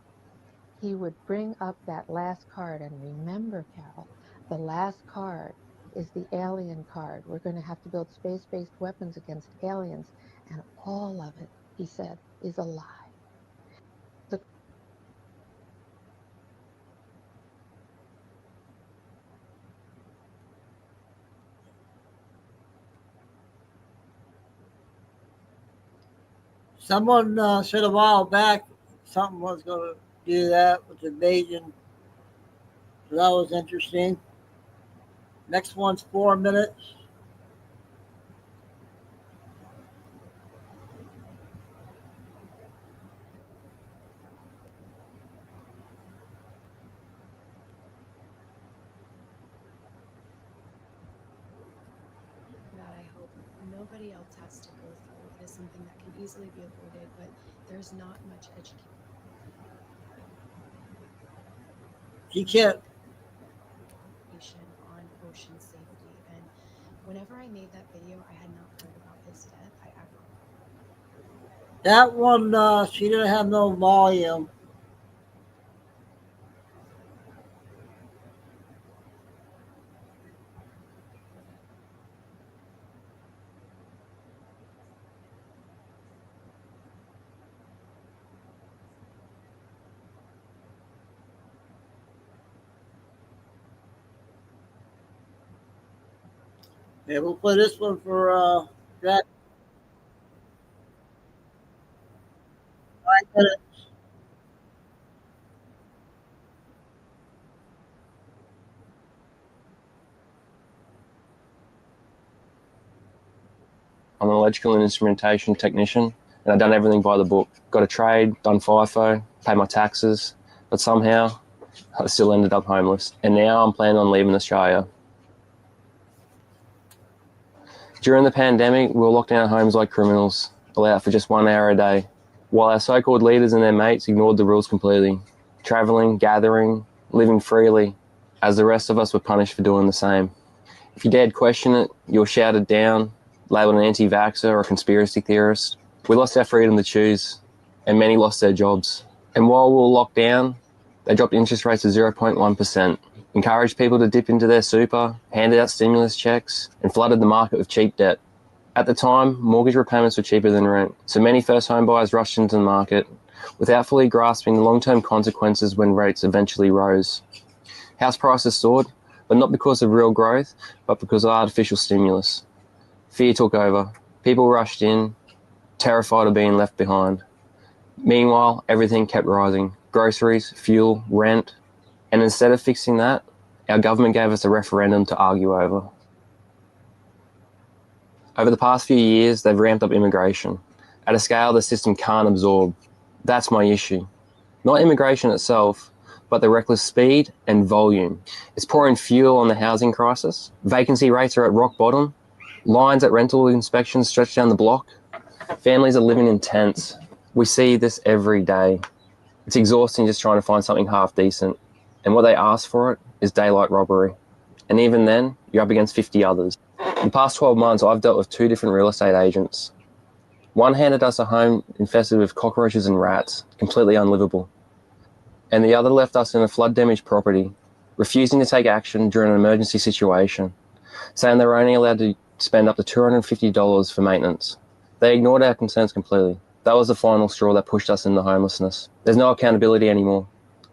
he would bring up that last card. And remember, Carol, the last card is the alien card. We're going to have to build space-based weapons against aliens. And all of it, he said, is a lie. Someone said a while back something was going to do that with invasion. So that was interesting. Next one's 4 minutes. That I hope nobody else has to go through. It is something that can easily be avoided, but there's not much education. She can't. On ocean safety, and whenever I made that video, I had not heard about his death. That one, she didn't have no volume. Yeah, we'll play this one for Jack. 5 minutes. I'm going to electrical and instrumentation technician, and I've done everything by the book. Got a trade, done FIFO, paid my taxes, but somehow I still ended up homeless. And now I'm planning on leaving Australia. During the pandemic, we were locked down at homes like criminals, allowed for just 1 hour a day, while our so-called leaders and their mates ignored the rules completely, travelling, gathering, living freely, as the rest of us were punished for doing the same. If you dared question it, you were shouted down, labelled an anti-vaxxer or a conspiracy theorist. We lost our freedom to choose, and many lost their jobs. And while we were locked down, they dropped interest rates to 0.1%, encouraged people to dip into their super, handed out stimulus checks, and flooded the market with cheap debt. At the time, mortgage repayments were cheaper than rent, so many first home buyers rushed into the market without fully grasping the long-term consequences when rates eventually rose. House prices soared, but not because of real growth, but because of artificial stimulus. Fear took over. People rushed in, terrified of being left behind. Meanwhile, everything kept rising. Groceries, fuel, rent. And instead of fixing that, our government gave us a referendum to argue over. Over the past few years, they've ramped up immigration at a scale the system can't absorb. That's my issue. Not immigration itself, but the reckless speed and volume. It's pouring fuel on the housing crisis. Vacancy rates are at rock bottom. Lines at rental inspections stretch down the block. Families are living in tents. We see this every day. It's exhausting just trying to find something half decent. And what they ask for it is daylight robbery. And even then, you're up against 50 others. In the past 12 months, I've dealt with 2 different real estate agents. One handed us a home infested with cockroaches and rats, completely unlivable. And the other left us in a flood-damaged property, refusing to take action during an emergency situation, saying they were only allowed to spend up to $250 for maintenance. They ignored our concerns completely. That was the final straw that pushed us into homelessness. There's no accountability anymore.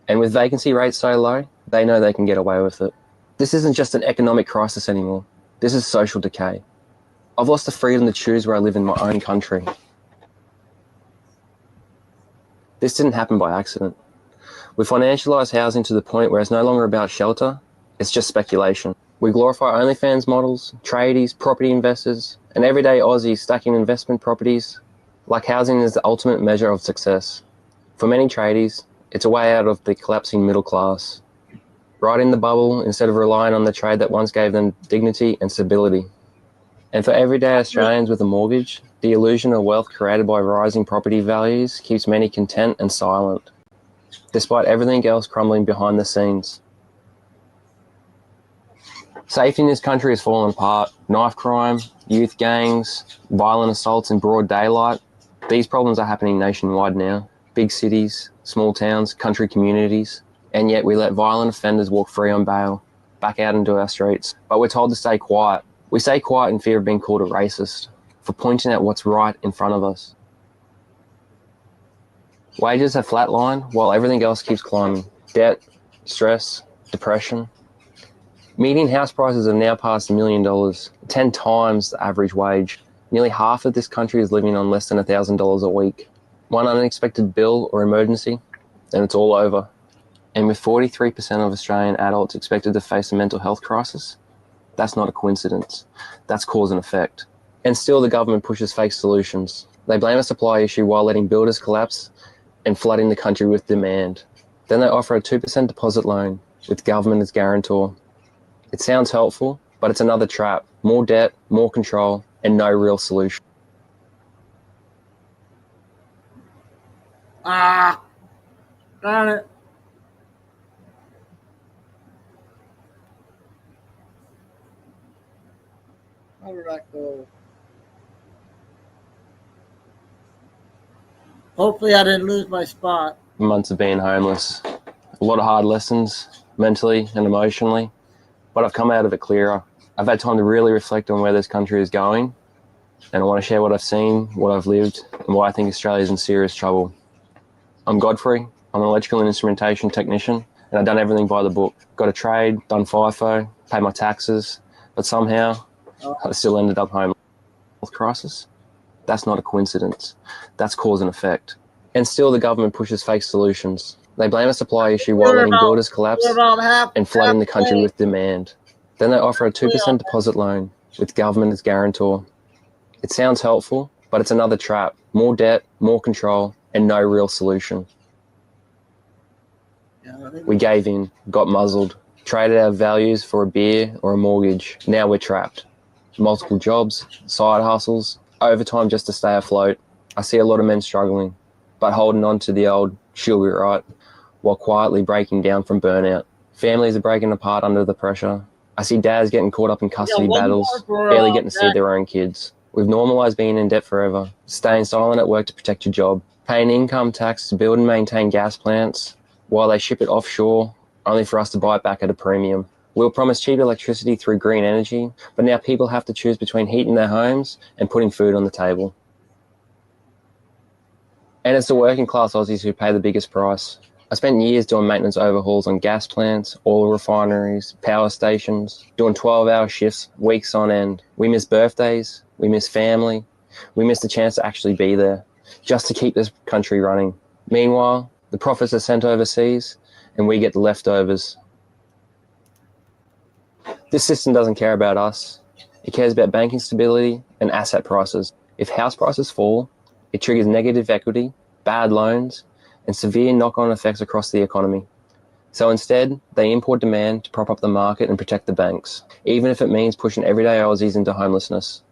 And with vacancy rates so low, they know they can get away with it. This isn't just an economic crisis anymore. This is social decay. I've lost the freedom to choose where I live in my own country. This didn't happen by accident. We financialise housing to the point where it's no longer about shelter, it's just speculation. We glorify OnlyFans models, tradies, property investors, and everyday Aussies stacking investment properties like housing is the ultimate measure of success. For many tradies, it's a way out of the collapsing middle class. Riding the bubble instead of relying on the trade that once gave them dignity and stability. And for everyday Australians with a mortgage, the illusion of wealth created by rising property values keeps many content and silent, despite everything else crumbling behind the scenes. Safety in this country has fallen apart. Knife crime, youth gangs, violent assaults in broad daylight. These problems are happening nationwide now. Big cities, small towns, country communities. And yet we let violent offenders walk free on bail, back out into our streets. But we're told to stay quiet. We stay quiet in fear of being called a racist, for pointing out what's right in front of us. Wages have flatlined while everything else keeps climbing. Debt, stress, depression. Median house prices have now passed $1 million, 10 times the average wage. Nearly half of this country is living on less than $1,000 a week. One unexpected bill or emergency, and it's all over. And with 43% of Australian adults expected to face a mental health crisis, that's not a coincidence. That's cause and effect. And still the government pushes fake solutions. They blame a supply issue while letting builders collapse and flooding the country with demand. Then they offer a 2% deposit loan with government as guarantor. It sounds helpful, but it's another trap. More debt, more control, and no real solution. Darn it. How did that go? Hopefully I didn't lose my spot. Months of being homeless. A lot of hard lessons, mentally and emotionally, but I've come out of it clearer. I've had time to really reflect on where this country is going, and I want to share what I've seen, what I've lived, and why I think Australia is in serious trouble. I'm Godfrey. I'm an electrical and instrumentation technician, and I've done everything by the book. Got a trade, done FIFO, paid my taxes, but somehow I still ended up homeless. Health crisis? That's not a coincidence. That's cause and effect. And still the government pushes fake solutions. They blame a supply issue while letting builders collapse and flooding the country with demand. Then they offer a 2% deposit loan with government as guarantor. It sounds helpful, but it's another trap. More debt, more control, and no real solution. We gave in, got muzzled, traded our values for a beer or a mortgage. Now we're trapped. Multiple jobs, side hustles, overtime just to stay afloat. I see a lot of men struggling, but holding on to the old "she'll be right," while quietly breaking down from burnout. Families are breaking apart under the pressure. I see dads getting caught up in custody battles, barely getting to see their own kids. We've normalised being in debt forever, staying silent at work to protect your job, paying income tax to build and maintain gas plants, while they ship it offshore, only for us to buy it back at a premium. We'll promise cheap electricity through green energy, but now people have to choose between heating their homes and putting food on the table. And it's the working class Aussies who pay the biggest price. I spent years doing maintenance overhauls on gas plants, oil refineries, power stations, doing 12-hour shifts, weeks on end. We miss birthdays, we miss family, we miss the chance to actually be there, just to keep this country running. Meanwhile, the profits are sent overseas, and we get the leftovers. This system doesn't care about us. It cares about banking stability and asset prices. If house prices fall, it triggers negative equity, bad loans, and severe knock-on effects across the economy. So instead, they import demand to prop up the market and protect the banks, even if it means pushing everyday Aussies into homelessness.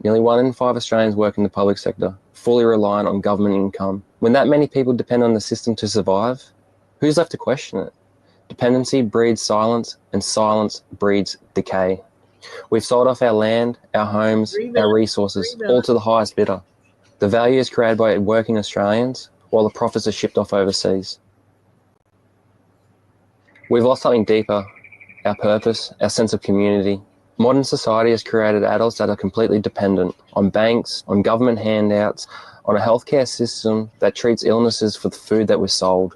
Nearly 1 in 5 Australians work in the public sector, fully reliant on government income. When that many people depend on the system to survive, who's left to question it? Dependency breeds silence, and silence breeds decay. We've sold off our land, our homes, our resources, all to the highest bidder. The value is created by working Australians, while the profits are shipped off overseas. We've lost something deeper, our purpose, our sense of community. Modern society has created adults that are completely dependent on banks, on government handouts, on a healthcare system that treats illnesses for the food that we're sold.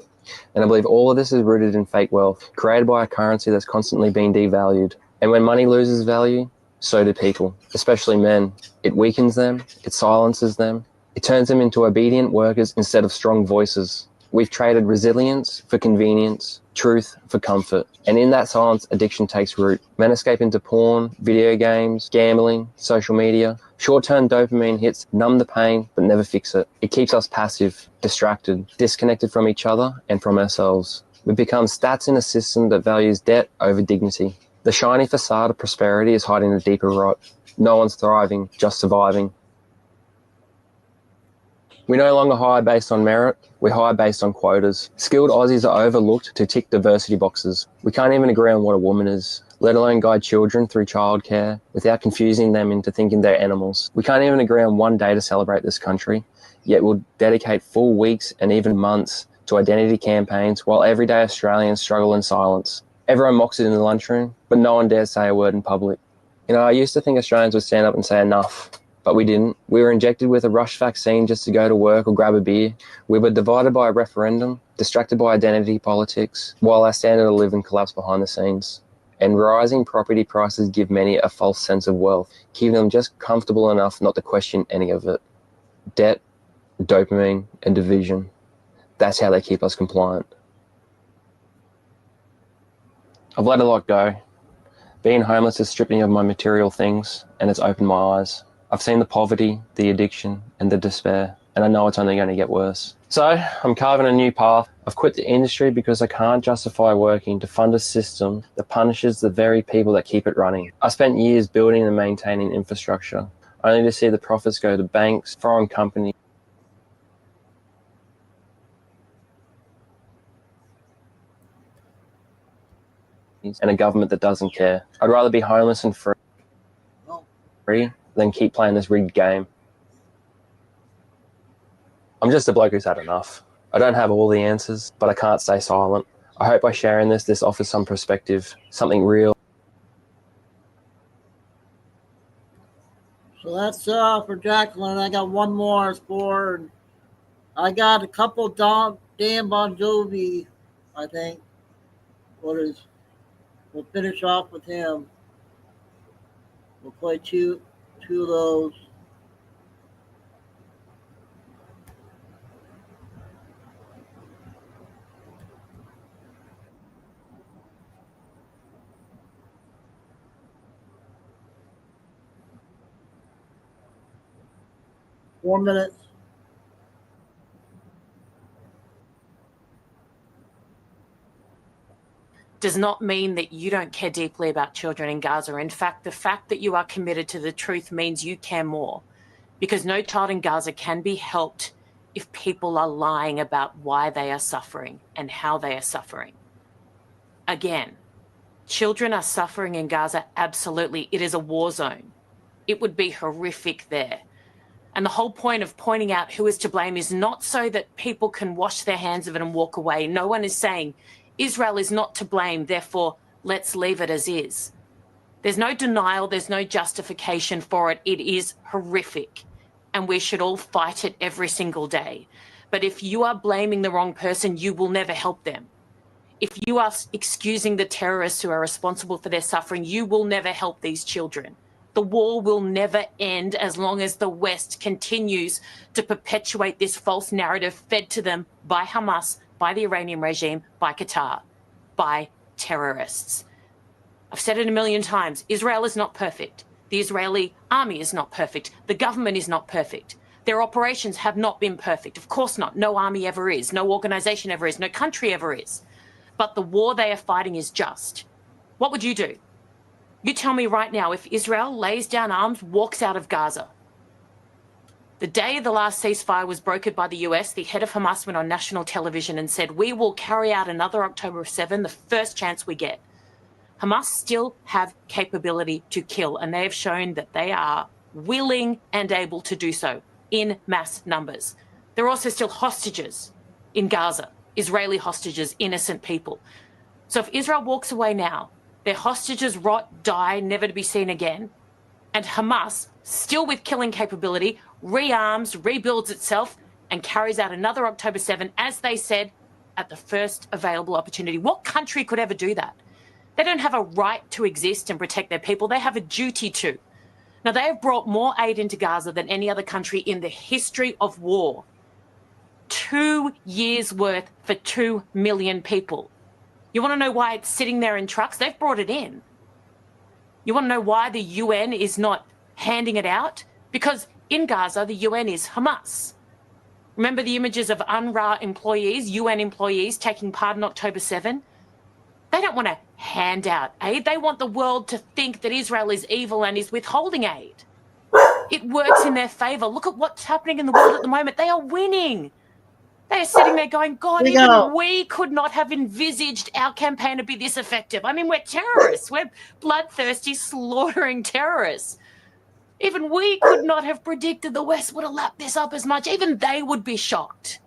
And I believe all of this is rooted in fake wealth, created by a currency that's constantly being devalued. And when money loses value, so do people, especially men. It weakens them, it silences them, it turns them into obedient workers instead of strong voices. We've traded resilience for convenience, truth for comfort. And in that silence, addiction takes root. Men escape into porn, video games, gambling, social media. Short-term dopamine hits numb the pain, but never fix it. It keeps us passive, distracted, disconnected from each other and from ourselves. We've become stats in a system that values debt over dignity. The shiny facade of prosperity is hiding the deeper rot. No one's thriving, just surviving. We no longer hire based on merit, we hire based on quotas. Skilled Aussies are overlooked to tick diversity boxes. We can't even agree on what a woman is, let alone guide children through childcare without confusing them into thinking they're animals. We can't even agree on one day to celebrate this country, yet we'll dedicate full weeks and even months to identity campaigns while everyday Australians struggle in silence. Everyone mocks it in the lunchroom, but no one dares say a word in public. You know, I used to think Australians would stand up and say enough, but we didn't. We were injected with a rush vaccine just to go to work or grab a beer. We were divided by a referendum, distracted by identity politics, while our standard of living collapsed behind the scenes. And rising property prices give many a false sense of wealth, keeping them just comfortable enough not to question any of it. Debt, dopamine, and division. That's how they keep us compliant. I've let a lot go. Being homeless has stripped me of my material things, and it's opened my eyes. I've seen the poverty, the addiction, and the despair, and I know it's only going to get worse. So I'm carving a new path. I've quit the industry because I can't justify working to fund a system that punishes the very people that keep it running. I spent years building and maintaining infrastructure, only to see the profits go to banks, foreign companies, and a government that doesn't care. I'd rather be homeless and free than keep playing this rigged game. I'm just a bloke who's had enough. I don't have all the answers, but I can't stay silent. I hope by sharing this offers some perspective, something real. So that's for Jacqueline. I got one more for. I got a couple Dan Bon Jovi, I think. We'll finish off with him. We'll play two of those. 4 minutes. Does not mean that you don't care deeply about children in Gaza. In fact, the fact that you are committed to the truth means you care more, because no child in Gaza can be helped if people are lying about why they are suffering and how they are suffering. Again, children are suffering in Gaza, absolutely. It is a war zone. It would be horrific there. And the whole point of pointing out who is to blame is not so that people can wash their hands of it and walk away. No one is saying Israel is not to blame, therefore let's leave it as is. There's no denial, there's no justification for it. It is horrific, and we should all fight it every single day. But if you are blaming the wrong person, you will never help them. If you are excusing the terrorists who are responsible for their suffering, you will never help these children. The war will never end as long as the West continues to perpetuate this false narrative fed to them by Hamas, by the Iranian regime, by Qatar, by terrorists. I've said it a million times. Israel is not perfect. The Israeli army is not perfect. The government is not perfect. Their operations have not been perfect. Of course not. No army ever is. No organization ever is. No country ever is. But the war they are fighting is just. What would you do? You tell me right now, if Israel lays down arms, walks out of Gaza. The day the last ceasefire was brokered by the US, the head of Hamas went on national television and said, we will carry out another October 7 the first chance we get. Hamas still have capability to kill, and they have shown that they are willing and able to do so in mass numbers. There are also still hostages in Gaza, Israeli hostages, innocent people. So if Israel walks away now, their hostages rot, die, never to be seen again, and Hamas, still with killing capability, rearms, rebuilds itself, and carries out another October 7, as they said, at the first available opportunity. What country could ever do that? They don't have a right to exist and protect their people. They have a duty to. Now, they have brought more aid into Gaza than any other country in the history of war. 2 years worth for 2 million people. You want to know why it's sitting there in trucks? They've brought it in. You want to know why the UN is not handing it out? Because in Gaza, the UN is Hamas. Remember the images of UNRWA employees, UN employees taking part in October 7? They don't want to hand out aid. They want the world to think that Israel is evil and is withholding aid. It works in their favor. Look at what's happening in the world at the moment. They are winning. They are sitting there going, God, even we could not have envisaged our campaign to be this effective. I mean, we're terrorists. We're bloodthirsty, slaughtering terrorists. Even we could not have predicted the West would have lapped this up as much. Even they would be shocked.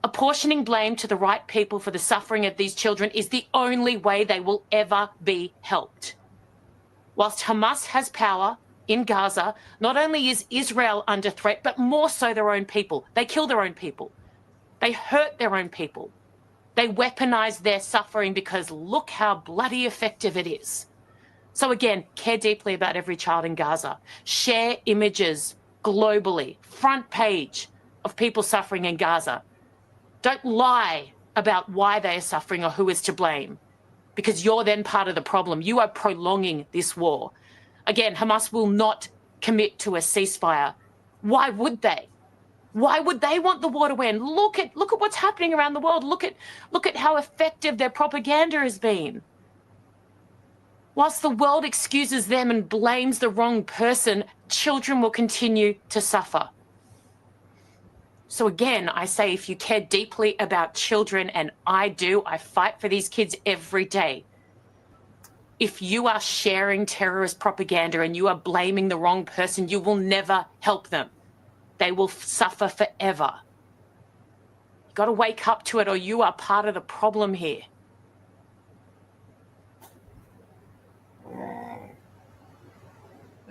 Apportioning blame to the right people for the suffering of these children is the only way they will ever be helped. Whilst Hamas has power in Gaza, not only is Israel under threat, but more so their own people. They kill their own people. They hurt their own people. They weaponize their suffering because look how bloody effective it is. So again, care deeply about every child in Gaza. Share images globally, front page of people suffering in Gaza. Don't lie about why they are suffering or who is to blame, because you're then part of the problem. You are prolonging this war. Again, Hamas will not commit to a ceasefire. Why would they? Why would they want the war to end? Look at what's happening around the world. Look at how effective their propaganda has been. Whilst the world excuses them and blames the wrong person, children will continue to suffer. So again, I say, if you care deeply about children, and I do, I fight for these kids every day. If you are sharing terrorist propaganda and you are blaming the wrong person, you will never help them. They will suffer forever. You've got to wake up to it, or you are part of the problem here.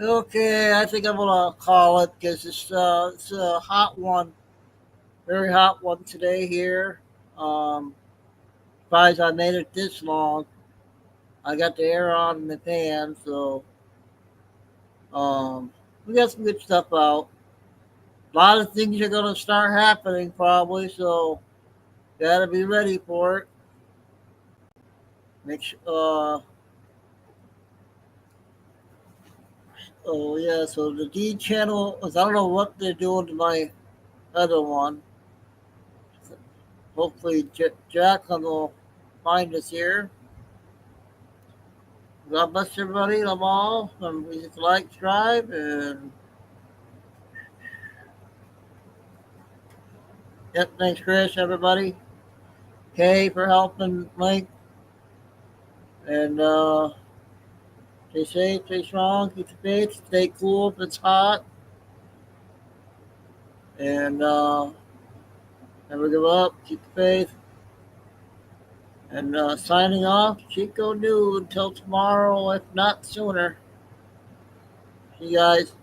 Okay, I think I'm gonna call it because it's a hot one, very hot one today here. Surprised I made it this long. I got the air on in the fan, so we got some good stuff out. A lot of things are gonna start happening probably, so gotta be ready for it. Make sure. Oh yeah, so the D channel is, I don't know what they're doing to my other one. Hopefully Jacqueline will find us here. God bless everybody, love all. Please like, subscribe, and yep, thanks Chris, everybody. Kay for helping Mike. And stay safe, stay strong, keep the faith, stay cool if it's hot. And never give up, keep the faith. And signing off, Chico New until tomorrow, if not sooner. See you guys.